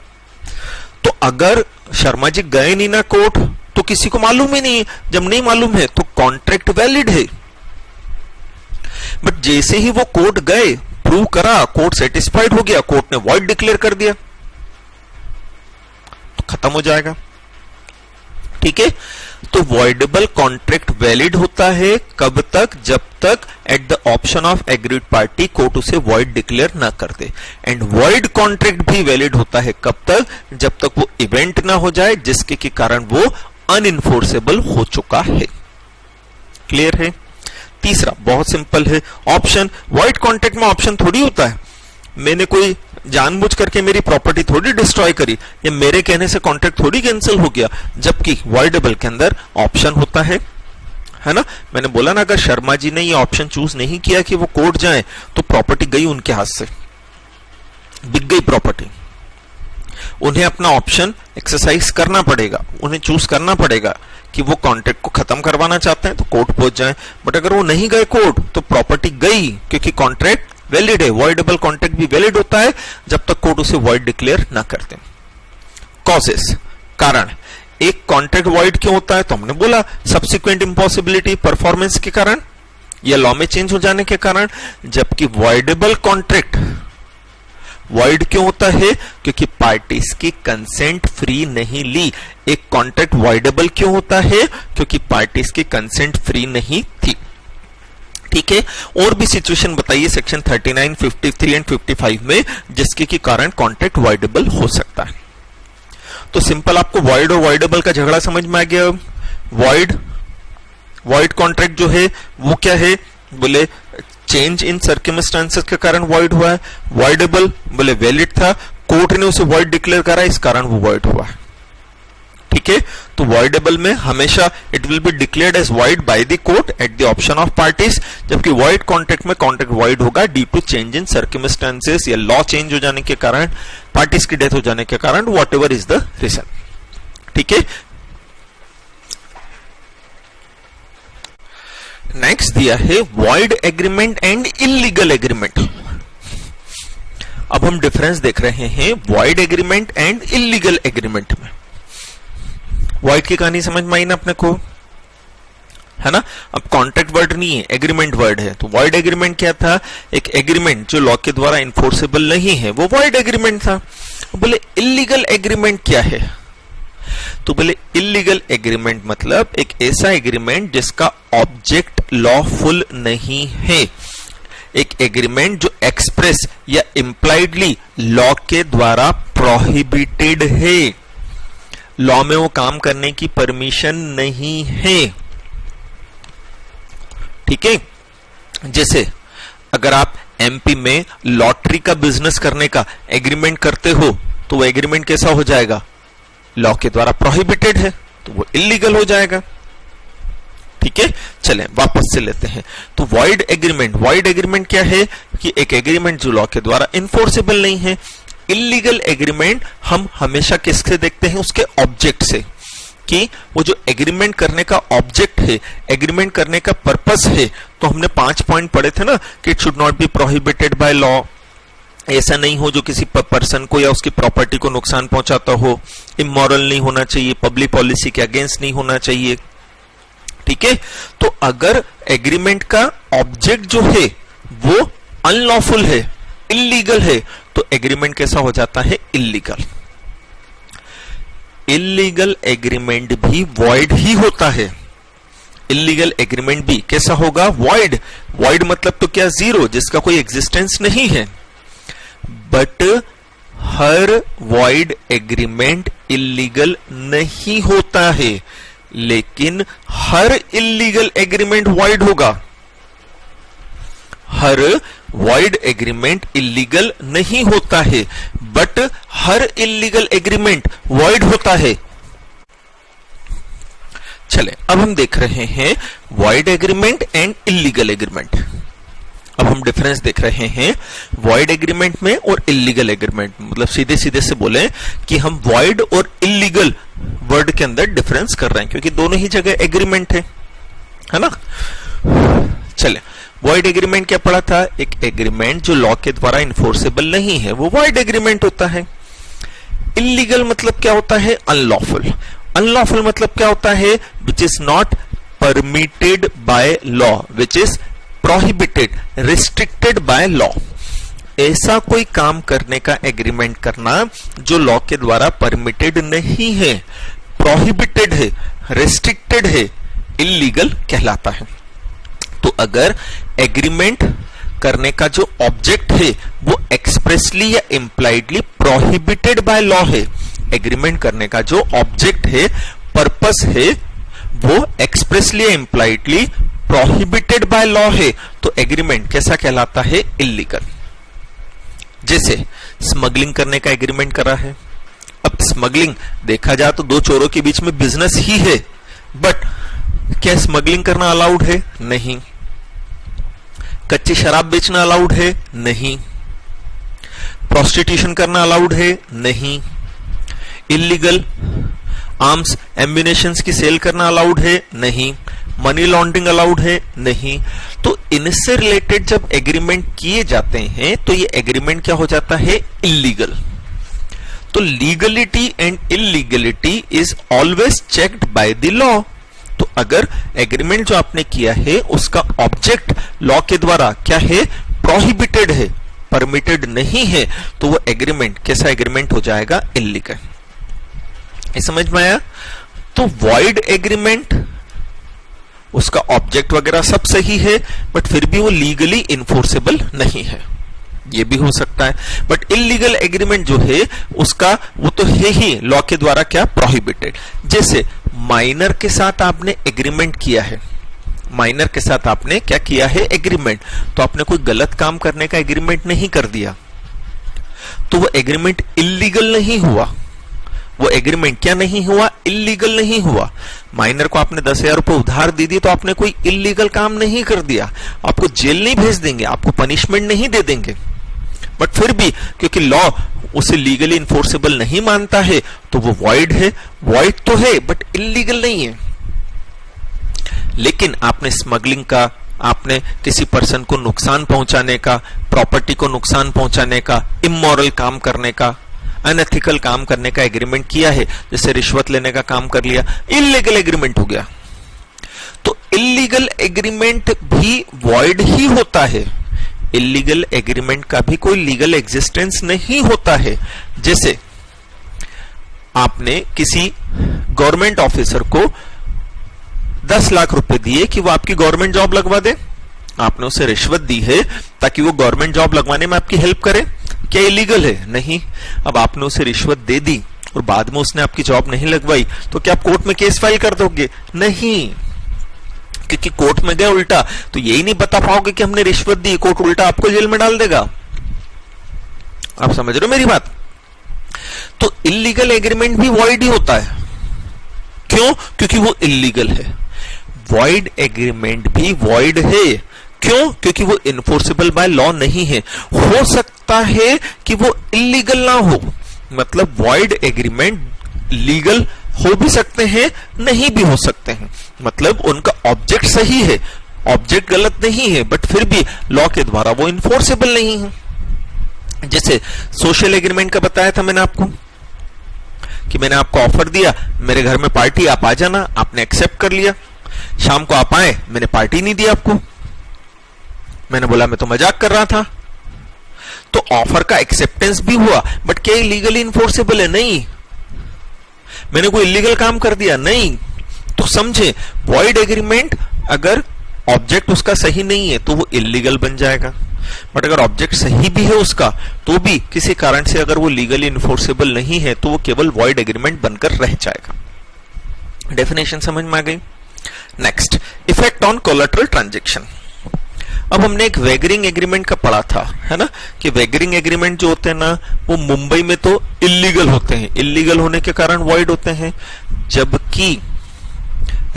तो अगर शर्मा जी गए नहीं ना कोर्ट, तो किसी को मालूम ही नहीं है। जब नहीं मालूम है तो कॉन्ट्रैक्ट वैलिड है। बट जैसे ही वो कोर्ट गए, प्रूव करा, कोर्ट सेटिस्फाइड हो गया, कोर्ट ने वॉइड डिक्लेयर कर दिया, तो खत्म हो जाएगा। ठीक है, तो वॉइडेबल कॉन्ट्रैक्ट वैलिड होता है कब तक? जब तक eight the option of agreed party court उसे वॉइड डिक्लेयर ना कर दे। एंड वॉइड कॉन्ट्रैक्ट भी वैलिड होता है कब तक? जब तक वो इवेंट ना हो जाए जिसके के कारण वो अनइन्फोर्सेबल हो चुका है। क्लियर है? तीसरा बहुत सिंपल है, ऑप्शन। वॉइड कॉन्ट्रैक्ट में ऑप्शन थोड़ी होता है। मैंने कोई जानबूझ करके मेरी प्रॉपर्टी थोड़ी डिस्ट्रॉय करी, या मेरे कहने से कॉन्ट्रैक्ट थोड़ी कैंसिल हो गया। जबकि वॉइडेबल के अंदर ऑप्शन होता है ना। मैंने बोला ना, अगर शर्मा जी ने ये ऑप्शन चूज नहीं किया कि वो कोर्ट जाएं, तो प्रॉपर्टी गई उनके हाथ से, बिक गई प्रॉपर्टी। उन्हें अपना ऑप्शन एक्सरसाइज करना पड़ेगा, उन्हें चूज करना पड़ेगा कि वो कॉन्ट्रैक्ट को खत्म करवाना चाहते हैं तो कोर्ट पहुंच जाएं। बट अगर वो नहीं गए कोर्ट, तो प्रॉपर्टी गई, क्योंकि कॉन्ट्रैक्ट वैलिड है। वॉइडेबल कॉन्ट्रैक्ट भी वैलिड होता है जब तक कोर्ट उसे वॉइड डिक्लेयर ना करते। कॉजेस, कारण। एक कॉन्ट्रैक्ट वॉइड क्यों होता है? तो हमने बोला सब्सिक्वेंट इम्पॉसिबिलिटी, परफॉर्मेंस के कारण या लॉ में चेंज हो जाने के कारण। जबकि वॉइडेबल कॉन्ट्रैक्ट वॉइड क्यों होता है? क्योंकि पार्टीज की कंसेंट फ्री नहीं ली। एक कॉन्ट्रैक्ट वॉइडेबल क्यों होता है? क्योंकि पार्टीज की कंसेंट फ्री नहीं थी। ठीक है, और भी सिचुएशन बताइए सेक्शन 39, 53 एंड 55 में जिसके के कारण कॉन्ट्रैक्ट वॉइडेबल हो सकता है। तो सिंपल आपको वॉइड और वॉइडेबल का झगड़ा समझ में आ गया। वॉइड कॉन्ट्रैक्ट जो है वो क्या है, बोले चेंज इन सर्कमस्टांसेस के कारण वॉइड हुआ है। वॉइडेबल बोले वैलिड था, कोर्ट ने उसे वॉइड डिक्लेयर करा, इस कारण वो वॉइड हुआ है। ठीक है, तो वॉइडेबल में हमेशा it will be declared as void by the court at the option of parties, जबकि वॉइड कॉन्ट्रैक्ट में कॉन्ट्रैक्ट वॉइड होगा due to change in circumstances या लॉ चेंज हो जाने के कारण, पार्टीज की डेथ हो जाने के कारण, whatever is the reason. ठीक है, नेक्स्ट दिया है void agreement and illegal agreement. अब हम डिफरेंस देख रहे हैं void agreement and illegal agreement में। वॉइड की कहानी समझ में आई ना अपने को, है ना। अब कॉन्ट्रैक्ट वर्ड नहीं है, एग्रीमेंट वर्ड है। तो वॉइड एग्रीमेंट क्या था, एक एग्रीमेंट जो लॉ के द्वारा इन्फोर्सेबल नहीं है, वो वॉइड एग्रीमेंट था। बोले इलीगल एग्रीमेंट क्या है, तो बोले इलीगल एग्रीमेंट मतलब एक ऐसा एग्रीमेंट जिसका ऑब्जेक्ट लॉफुल नहीं है, एक एग्रीमेंट जो एक्सप्रेस या इंप्लाइडली लॉ के द्वारा प्रोहिबिटेड है, लॉ में वो काम करने की परमिशन नहीं है। ठीक है, जैसे अगर आप एमपी में लॉटरी का बिजनेस करने का एग्रीमेंट करते हो तो वो एग्रीमेंट कैसा हो जाएगा, लॉ के द्वारा प्रोहिबिटेड है, तो वो इलीगल हो जाएगा। ठीक है, चलें वापस से लेते हैं। तो वॉइड एग्रीमेंट क्या है कि एक एग्रीमेंट जो लॉ के द्वारा इन्फोर्सेबल नहीं है। इलीगल एग्रीमेंट हम हमेशा किससे देखते हैं, उसके ऑब्जेक्ट से, कि वो जो एग्रीमेंट करने का ऑब्जेक्ट है, एग्रीमेंट करने का पर्पस है। तो हमने 5 पॉइंट पढ़े थे ना कि it should not be prohibited by law, ऐसा नहीं हो जो किसी पर्सन को या उसकी प्रॉपर्टी को नुकसान पहुंचाता हो, इमोरल नहीं होना चाहिए, पब्लिक पॉलिसी के अगेंस्ट नहीं होना चाहिए। ठीक है, तो अगर एग्रीमेंट का ऑब्जेक्ट जो है वो अनलॉफुल है, इलीगल है, तो एग्रीमेंट कैसा हो जाता है, इलीगल। इलीगल एग्रीमेंट भी वॉइड ही होता है। इलीगल एग्रीमेंट भी कैसा होगा, वॉइड। वॉइड मतलब तो क्या, जीरो, जिसका कोई एग्जिस्टेंस नहीं है। But her void agreement illegal नहीं होता है, लेकिन हर इलीगल एग्रीमेंट वॉइड होगा। हर वॉइड एग्रीमेंट इलीगल नहीं होता है, but her illegal agreement void होता है। चले अब हम देख रहे हैं void agreement and illegal agreement. अब हम डिफरेंस देख रहे हैं वॉइड एग्रीमेंट में और इलीगल एग्रीमेंट, मतलब सीधे सीधे से बोले कि हम वॉइड और इलीगल वर्ड के अंदर डिफरेंस कर रहे हैं, क्योंकि दोनों ही जगह एग्रीमेंट है ना। चले, वॉइड एग्रीमेंट क्या पढ़ा था, एक एग्रीमेंट जो लॉ के द्वारा इन्फोर्सेबल नहीं है, वो वॉइड एग्रीमेंट होता है। इलीगल मतलब क्या होता है, अनलॉफुल। अनलॉफुल मतलब क्या होता है, which is not permitted by law, which is prohibited, restricted by law. ऐसा कोई काम करने का एग्रीमेंट करना जो लॉ के द्वारा परमिटेड नहीं है, प्रोहिबिटेड है, रिस्ट्रिक्टेड है, इलीगल कहलाता है। तो अगर एग्रीमेंट करने का जो ऑब्जेक्ट है वो एक्सप्रेसली या इंप्लाइडली प्रोहिबिटेड बाय लॉ है, एग्रीमेंट करने का जो ऑब्जेक्ट है, पर्पस है, वो एक्सप्रेसली या इंप्लाइडली प्रोहिबिटेड बाय लॉ है, तो एग्रीमेंट कैसा कहलाता है, इलीगल। जैसे स्मगलिंग करने का एग्रीमेंट करा है। अब स्मगलिंग देखा जाए तो दो चोरों के बीच में बिजनेस ही है, बट क्या स्मगलिंग करना अलाउड है, नहीं। कच्ची शराब बेचना अलाउड है, नहीं। प्रोस्टिट्यूशन करना अलाउड है, नहीं। इलीगल आर्म्स एम्युनिशंस की सेल करना अलाउड है, नहीं। मनी लॉन्ड्रिंग अलाउड है, नहीं। तो इनसे रिलेटेड जब एग्रीमेंट किए जाते हैं तो ये एग्रीमेंट क्या हो जाता है, इलीगल। तो legality and illegality is always checked by the law. तो अगर एग्रीमेंट जो आपने किया है उसका ऑब्जेक्ट लॉ के द्वारा क्या है, प्रोहिबिटेड है, परमिटेड नहीं है, तो वो एग्रीमेंट कैसा एग्रीमेंट हो जाएगा, इलीगल। ये समझ में आया। तो वॉइड एग्रीमेंट, उसका ऑब्जेक्ट वगैरह सब सही है, बट फिर भी वो लीगली इन्फोर्सेबल नहीं है। ये भी हो सकता है, बट इलीगल एग्रीमेंट जो है उसका वो तो है ही लॉ के द्वारा क्या प्रोहिबिटेड। जैसे माइनर के साथ आपने एग्रीमेंट किया है, माइनर के साथ आपने क्या किया है एग्रीमेंट, तो आपने कोई गलत काम करने का एग्रीमेंट नहीं कर दिया, तो वो एग्रीमेंट इलीगल नहीं हुआ। वो एग्रीमेंट क्या नहीं हुआ, इलीगल नहीं हुआ। माइनर को आपने 10,000 रुपए उधार दे दी तो आपने कोई इलीगल काम नहीं कर दिया, आपको जेल नहीं भेज देंगे, आपको पनिशमेंट नहीं दे देंगे, बट फिर भी क्योंकि लॉ उसे लीगली इन्फोर्सेबल नहीं मानता है तो वो वॉइड है। वॉइड तो है बट इलीगल नहीं है। लेकिन आपने स्मगलिंग का, आपने किसी पर्सन को नुकसान पहुंचाने का, प्रॉपर्टी को नुकसान पहुंचाने का, इमोरल काम करने का, अनएथिकल काम करने का एग्रीमेंट किया है, जैसे रिश्वत लेने का काम कर लिया, इलीगल एग्रीमेंट हो गया। तो इलीगल एग्रीमेंट भी वॉइड ही होता है। इलीगल एग्रीमेंट का भी कोई लीगल एग्जिस्टेंस नहीं होता है। जैसे आपने किसी गवर्नमेंट ऑफिसर को 10 लाख रुपए दिए कि वो आपकी गवर्नमेंट जॉब लगवा दे, आपने उसे रिश्वत दी है ताकि वो गवर्नमेंट जॉब लगवाने में आपकी हेल्प करे, क्या इलीगल है? नहीं। अब आपने उसे रिश्वत दे दी और बाद में उसने आपकी जॉब नहीं लगवाई, तो क्या आप कोर्ट में केस फाइल कर दोगे? नहीं, क्योंकि कोर्ट में गए उल्टा तो यही नहीं बता पाओगे कि हमने रिश्वत दी, कोर्ट उल्टा आपको जेल में डाल देगा। आप समझ रहे हो मेरी बात? तो इलीगल एग्रीमेंट भी वॉइड ही होता है। क्यों? क्योंकि वो इलीगल है। वॉइड एग्रीमेंट भी वॉइड है। क्यों? क्योंकि वो इन्फोर्सेबल बाय लॉ नहीं है। हो सकता है कि वो इलीगल ना हो, मतलब वॉइड एग्रीमेंट लीगल हो भी सकते हैं, नहीं भी हो सकते हैं, मतलब उनका ऑब्जेक्ट सही है, ऑब्जेक्ट गलत नहीं है, बट फिर भी लॉ के द्वारा वो इन्फोर्सेबल नहीं है। जैसे सोशल एग्रीमेंट का बताया था मैंने आपको कि मैंने आपको ऑफर दिया, मेरे घर में पार्टी, आप आ जाना, आपने एक्सेप्ट कर लिया। शाम को आप आए, मैंने पार्टी नहीं दी आपको, मैंने बोला मैं तो मजाक कर रहा था। तो ऑफर का एक्सेप्टेंस भी हुआ, बट क्या लीगली इन्फोर्सेबल है? नहीं। मैंने कोई इलीगल काम कर दिया? नहीं। तो समझे, वॉइड एग्रीमेंट अगर ऑब्जेक्ट उसका सही नहीं है तो वो इलीगल बन जाएगा, बट अगर ऑब्जेक्ट सही भी है उसका तो भी किसी कारण से अगर वो लीगली इन्फोर्सेबल नहीं है तो वो केवल वॉइड एग्रीमेंट बनकर रह जाएगा। डेफिनेशन समझ में आ गई? Next, effect on collateral transaction. अब हमने एक वेगरिंग एग्रीमेंट का पढ़ा था, है ना, कि वेगरिंग एग्रीमेंट जो होते हैं ना वो मुंबई में तो इलीगल होते हैं, इलीगल होने के कारण वॉइड होते हैं, जबकि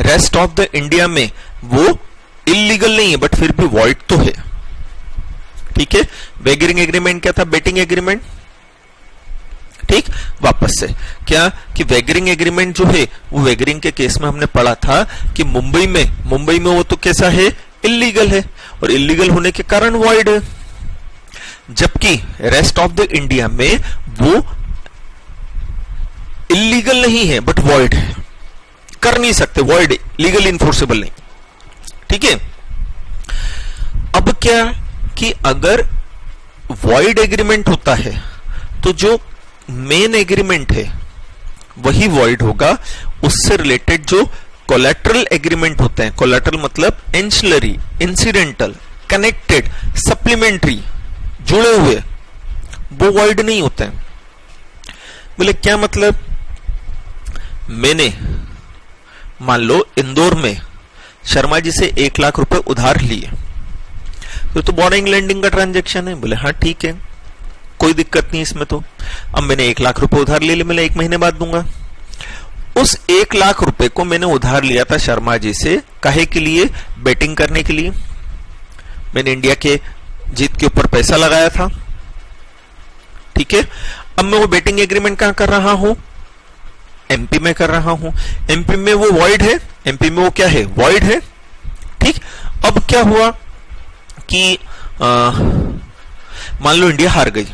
रेस्ट ऑफ द इंडिया में वो इलीगल नहीं है बट फिर भी वॉइड तो है। ठीक है, वेगरिंग एग्रीमेंट क्या था? Betting agreement. ठीक, वापस से क्या कि वेगरिंग एग्रीमेंट जो है वो वेगरिंग के केस में हमने पढ़ा था कि मुंबई में वो तो कैसा है? इलीगल है, और इलीगल होने के कारण वॉइड है, जबकि रेस्ट ऑफ द इंडिया में वो इलीगल नहीं है बट वॉइड है, कर नहीं सकते, वॉइड, लीगल इन्फोर्सेबल नहीं। ठीक है, अब क्या कि अगर वॉइड एग्रीमेंट होता है तो जो मेन एग्रीमेंट है वही वॉइड होगा, उससे रिलेटेड जो कोलैटरल एग्रीमेंट होते हैं, कोलैटरल मतलब एंसिलरी, इंसिडेंटल, कनेक्टेड, सप्लीमेंट्री, जुड़े हुए, वो वॉइड नहीं होते हैं। बोले क्या मतलब? मैंने मान लो इंदौर में शर्मा जी से 1 लाख रुपए उधार लिए, तो बोरिंग लैंडिंग का ट्रांजैक्शन है। बोले हाँ ठीक है, कोई दिक्कत नहीं इसमें। तो अब मैंने 1 लाख रुपए उधार ले लिए, मैं 1 महीने बाद दूंगा। उस 1 लाख रुपए को मैंने उधार लिया था शर्मा जी से, काहे के लिए? बेटिंग करने के लिए। मैंने इंडिया के जीत के ऊपर पैसा लगाया था। ठीक है, अब मैं वो बेटिंग एग्रीमेंट कहां कर रहा हूं? एमपी में कर रहा हूं। एमपी में वो वॉइड है, एमपी में वो क्या है? वॉइड है। ठीक, अब क्या हुआ कि मान लो इंडिया हार गई,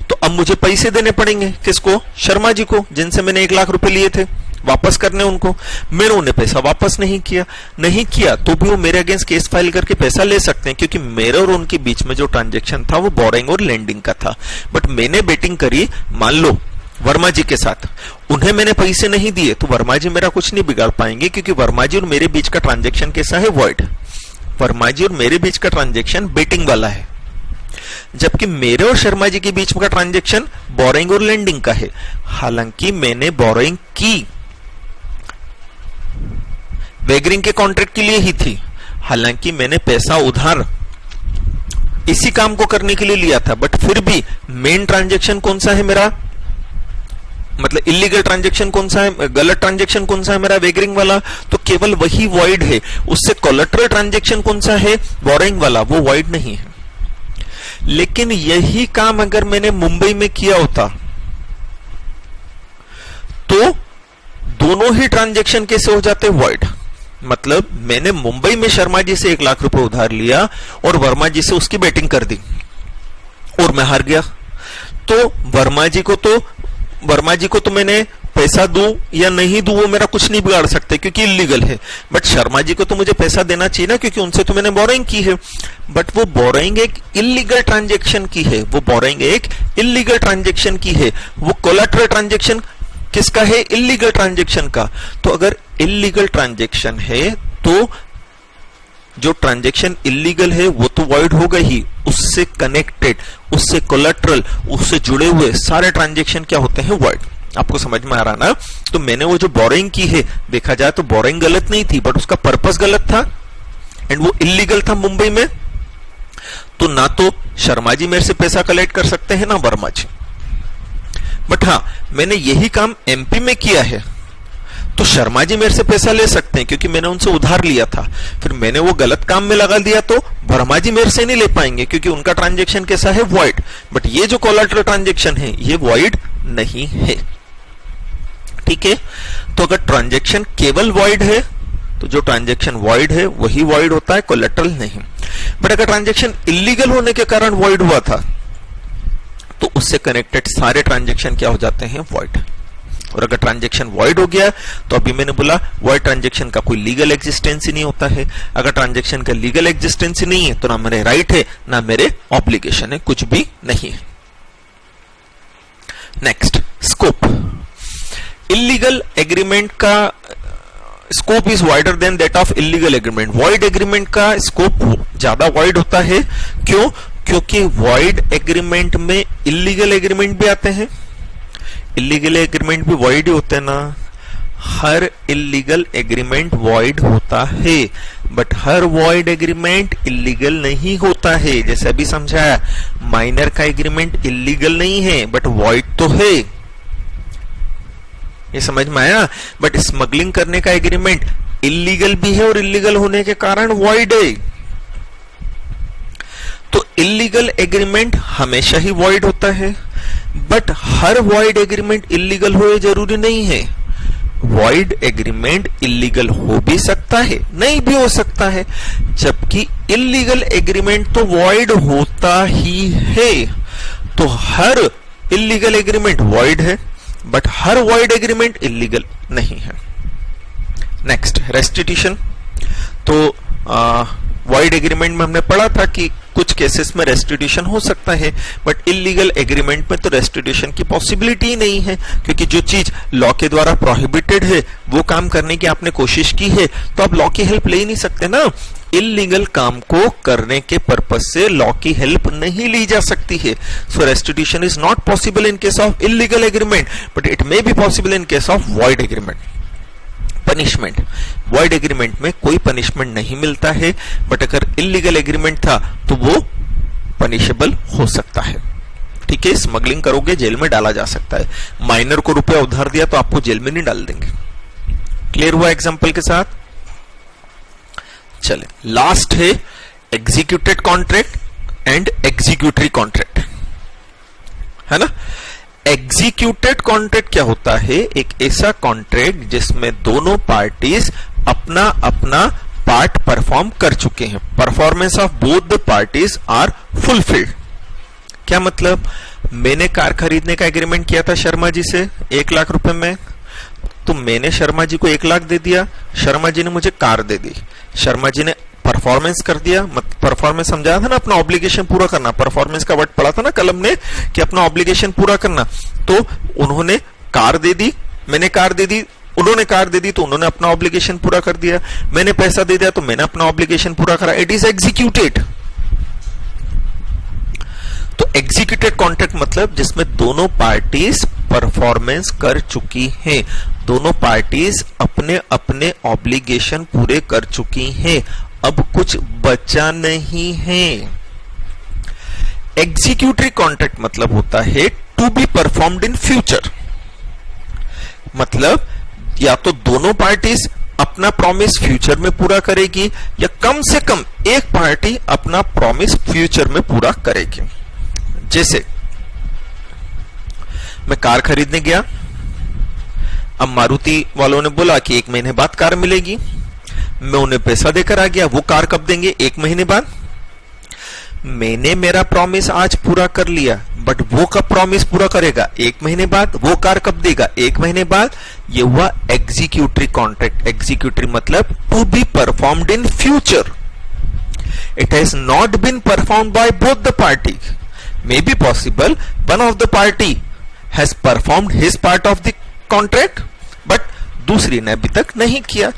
तो अब मुझे पैसे देने पड़ेंगे, किसको? शर्मा जी को, जिनसे मैंने 1 लाख रुपए लिए थे, वापस करने उनको। मैंने उन्हें पैसा वापस नहीं किया तो भी वो मेरे अगेंस्ट केस फाइल करके पैसा ले सकते हैं, क्योंकि मेरे और उनके बीच में जो ट्रांजैक्शन था वो बोरिंग और लेंडिंग का था। बट मैंने बेटिंग करी मान लो वर्मा जी के साथ, उन्हें मैंने पैसे नहीं दिए, तो वर्मा जी मेरा कुछ नहीं बिगाड़ पाएंगे, क्योंकि वर्मा जी और मेरे बीच का ट्रांजैक्शन कैसा है? वॉइड। वर्मा जी और मेरे बीच का ट्रांजैक्शन बेटिंग वाला है। जबकि मेरे और शर्मा जी के बीच का ट्रांजैक्शन बोरोइंग और लेंडिंग का है। हालांकि मैंने बोरोइंग की वेगरिंग के कॉन्ट्रैक्ट के लिए ही थी, हालांकि मैंने पैसा उधार इसी काम को करने के लिए लिया था, बट फिर भी मेन ट्रांजैक्शन कौन सा है मेरा, मतलब इलीगल ट्रांजैक्शन कौन सा है, गलत ट्रांजैक्शन कौन सा है मेरा, वेगरिंग वाला, तो केवल वही वॉइड है। उससे कोलेटरल ट्रांजैक्शन कौन सा है, बोरोइंग वाला, वो वॉइड नहीं है। लेकिन यही काम अगर मैंने मुंबई में किया होता तो दोनों ही ट्रांजैक्शन कैसे हो जाते वॉइड। मतलब मैंने मुंबई में शर्मा जी से 1 लाख रुपए उधार लिया और वर्मा जी से उसकी बेटिंग कर दी और मैं हार गया, तो वर्मा जी को तो मैंने पैसा दूं या नहीं दूं वो मेरा कुछ नहीं बिगाड़ सकते क्योंकि इलीगल है, बट शर्मा जी को तो मुझे पैसा देना चाहिए ना, क्योंकि उनसे तो मैंने बोरोइंग की है। बट वो बोरोइंग एक इलीगल ट्रांजैक्शन की है, वो बोरोइंग एक इलीगल ट्रांजैक्शन की है, वो कोलैटरल ट्रांजैक्शन किसका है, इलीगल ट्रांजैक्शन का। तो अगर इलीगल ट्रांजैक्शन है तो जो ट्रांजैक्शन इलीगल है वो तो वॉइड होगा ही, उससे कनेक्टेड, उससे कोलैटरल, उससे जुड़े हुए सारे ट्रांजैक्शन क्या होते हैं, वॉइड। आपको समझ में आ रहा ना। तो मैंने वो जो बोरोइंग की है, देखा जाए तो बोरोइंग गलत नहीं थी, बट उसका पर्पस गलत था एंड वो इलीगल था मुंबई में, तो ना तो शर्मा जी मेरे से पैसा कलेक्ट कर सकते हैं ना वर्मा जी। बट हाँ, मैंने यही काम एमपी में किया है तो शर्मा जी मेरे से पैसा ले सकते हैं क्योंकि मैंने उनसे उधार लिया था, फिर मैंने वो गलत काम में लगा दिया तो वर्मा जी मेरे से नहीं ले पाएंगे क्योंकि उनका ट्रांजैक्शन कैसा है, वॉइड। बट ये जो कोलैटरल ट्रांजैक्शन है ये वॉइड नहीं है। ठीक है, तो अगर ट्रांजैक्शन केवल वॉइड है तो जो ट्रांजैक्शन वॉइड है वही वॉइड होता है, कोलैटरल नहीं। बट अगर ट्रांजैक्शन इलीगल होने के कारण वॉइड हुआ था तो उससे कनेक्टेड सारे ट्रांजैक्शन क्या हो जाते हैं, वॉइड। और अगर ट्रांजैक्शन वॉइड हो गया तो अभी मैंने बोला वॉइड ट्रांजैक्शन का कोई लीगल एग्जिस्टेंस ही नहीं होता है। अगर ट्रांजैक्शन का लीगल एग्जिस्टेंस ही नहीं है तो ना मेरे राइट है ना मेरे ऑब्लिगेशन है, कुछ भी नहीं है। Next, scope. इलीगल एग्रीमेंट का scope is wider than that of illegal agreement. Void agreement का स्कोप ज्यादा वॉइड होता है, क्यों? क्योंकि वॉइड एग्रीमेंट में इलीगल एग्रीमेंट भी आते हैं, इलीगल एग्रीमेंट भी वॉइड ही होते हैं ना। हर इलीगल एग्रीमेंट वॉइड होता है, but her void agreement illegal नहीं होता है। जैसे अभी समझाया, माइनर का एग्रीमेंट इलीगल नहीं है बट वॉइड तो है, ये समझ में आया। बट स्मगलिंग करने का एग्रीमेंट इलीगल भी है और इलीगल होने के कारण वॉइड है। तो इलीगल एग्रीमेंट हमेशा ही वॉइड होता है, but her void agreement illegal हो जरूरी नहीं है। वॉइड एग्रीमेंट इलीगल हो भी सकता है, नहीं भी हो सकता है, जबकि इलीगल एग्रीमेंट तो वॉइड होता ही है। तो हर इलीगल एग्रीमेंट वॉइड है, but her void agreement illegal नहीं है। Next, restitution. तो वॉइड एग्रीमेंट में हमने पढ़ा था कि कुछ केसेस में रेस्टिट्यूशन हो सकता है, बट इलीगल एग्रीमेंट में तो रेस्टिट्यूशन की पॉसिबिलिटी नहीं है, क्योंकि जो चीज लॉ के द्वारा प्रोहिबिटेड है वो काम करने की आपने कोशिश की है तो आप लॉ की हेल्प ले ही नहीं सकते ना। इलीगल काम को करने के पर्पस से लॉ की हेल्प नहीं ली जा सकती है। So restitution is not possible in case of illegal agreement, but it may be possible in case of void agreement. Punishment, void agreement में कोई पनिशमेंट नहीं मिलता है, बट अगर इलीगल एग्रीमेंट था तो वो पनिशेबल हो सकता है। ठीक है, स्मगलिंग करोगे जेल में डाला जा सकता है, माइनर को रुपया उधार दिया तो आपको जेल में नहीं डाल देंगे। क्लियर हुआ एग्जांपल के साथ? चले, लास्ट है executed contract and executory contract, है ना। एग्जीक्यूटेड कॉन्ट्रैक्ट क्या होता है? एक ऐसा कॉन्ट्रैक्ट जिसमें दोनों पार्टीज अपना अपना पार्ट परफॉर्म कर चुके हैं, performance of both the parties are fulfilled. क्या मतलब? मैंने कार खरीदने का एग्रीमेंट किया था शर्मा जी से 1 लाख रुपए में, तो मैंने शर्मा जी को 1 लाख दे दिया, शर्मा जी ने मुझे कार दे दी, शर्मा जी ने परफॉर्मेंस कर दिया। परफॉर्मेंस समझाया था ना, अपना ऑब्लिगेशन पूरा करना, परफॉर्मेंस का वर्ड पढ़ा था ना कलम ने कि अपना ऑब्लिगेशन पूरा करना। तो उन्होंने कार दे दी, मैंने कार दे दी, उन्होंने कार दे दी तो उन्होंने अपना ऑब्लिगेशन पूरा कर दिया, मैंने पैसा दे दिया तो मैंने अपना ऑब्लिगेशन पूरा करा। It is executed. तो एग्जीक्यूटेड कॉन्ट्रैक्ट मतलब जिसमें दोनों पार्टीज परफॉर्मेंस कर चुकी हैं, दोनों पार्टीज अपने अपने ऑब्लिगेशन पूरे कर चुकी हैं, अब कुछ बचा नहीं है। एग्जीक्यूटरी कॉन्ट्रैक्ट मतलब होता है to be performed in future, मतलब या तो दोनों पार्टीज अपना प्रॉमिस फ्यूचर में पूरा करेगी या कम से कम एक पार्टी अपना प्रॉमिस फ्यूचर में पूरा करेगी। जैसे मैं कार खरीदने गया, अब मारुति वालों ने बोला कि 1 महीने बाद कार मिलेगी, मैं उन्हें पैसा देकर आ गया, वो कार कब देंगे? 1 महीने बाद। मैंने मेरा प्रॉमिस आज पूरा कर लिया, बट वो कब प्रॉमिस पूरा करेगा? 1 महीने बाद। वो कार कब देगा? 1 महीने बाद। ये हुआ एग्जीक्यूटरी कॉन्ट्रैक्ट। एग्जीक्यूटरी मतलब to be performed in future, it has not been performed by both the party, may be possible one of the party has performed his part of the contract but दूसरी ने अभी तक नहीं किया।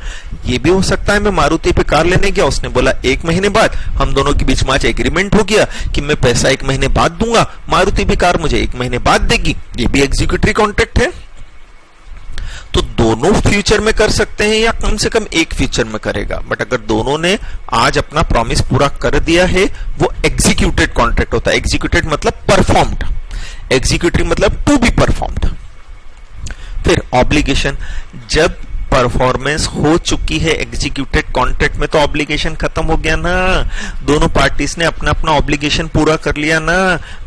ये भी हो सकता है मैं मारुति पे कार लेने गया, उसने बोला 1 महीने बाद, हम दोनों के बीच में आज एग्रीमेंट हो गया कि मैं पैसा 1 महीने बाद दूंगा, मारुति भी कार मुझे 1 महीने बाद देगी, ये भी एग्जीक्यूटरी कॉन्ट्रैक्ट है। तो दोनों फ्यूचर में कर सकते हैं या कम से कम एक फ्यूचर में करेगा, बट अगर दोनों ने आज अपना प्रॉमिस पूरा कर दिया है वो एग्जीक्यूटेड कॉन्ट्रैक्ट होता है। एग्जीक्यूटेड मतलब परफॉर्म्ड, एग्जीक्यूटरी मतलब टू बी परफॉर्म्ड। फिर ऑब्लिगेशन, जब परफॉर्मेंस हो चुकी है एग्जीक्यूटेड कॉन्ट्रैक्ट में तो ऑब्लिगेशन खत्म हो गया ना, दोनों पार्टीज ने अपना अपना ऑब्लिगेशन पूरा कर लिया ना,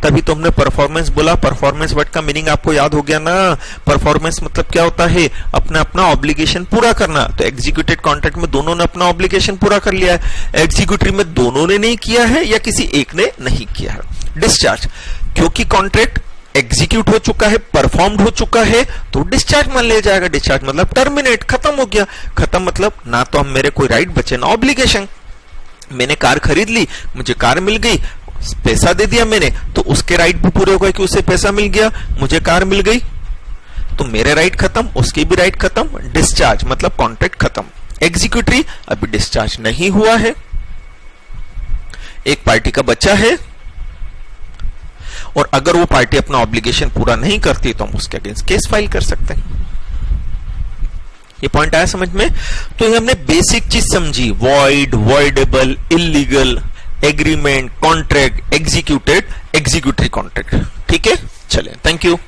तभी तो हमने परफॉर्मेंस बोला। परफॉर्मेंस वर्ड का मीनिंग आपको याद हो गया ना, परफॉर्मेंस मतलब क्या होता है? अपना अपना ऑब्लिगेशन पूरा करना। तो एग्जीक्यूटेड कॉन्ट्रैक्ट में दोनों ने अपना ऑब्लिगेशन पूरा कर लिया है, एग्जीक्यूटरी में दोनों ने नहीं किया है या किसी एक ने नहीं किया है। डिस्चार्ज, क्योंकि कॉन्ट्रैक्ट एग्जीक्यूट हो चुका है, परफॉर्म्ड हो चुका है, तो डिस्चार्ज मान लिया जाएगा। डिस्चार्ज मतलब टर्मिनेट, खत्म हो गया। खत्म मतलब ना तो हम मेरे कोई राइट बचे ना ऑब्लिगेशन। मैंने कार खरीद ली, मुझे कार मिल गई, पैसा दे दिया मैंने, तो उसके राइट भी पूरे हो गए कि उसे पैसा मिल गया, मुझे कार मिल गई, तो मेरे राइट खत्म, उसके भी राइट खत्म। डिस्चार्ज मतलब कॉन्ट्रैक्ट खत्म। एग्जीक्यूटरी अभी डिस्चार्ज नहीं हुआ है, एक पार्टी का बच्चा है, और अगर वो पार्टी अपना ऑब्लिगेशन पूरा नहीं करती तो हम उसके अगेंस्ट केस फाइल कर सकते हैं। ये पॉइंट आया समझ में? तो ये हमने बेसिक चीज समझी, void, voidable, illegal, agreement, contract, executed, executory contract. ठीक है, चलें, थैंक यू।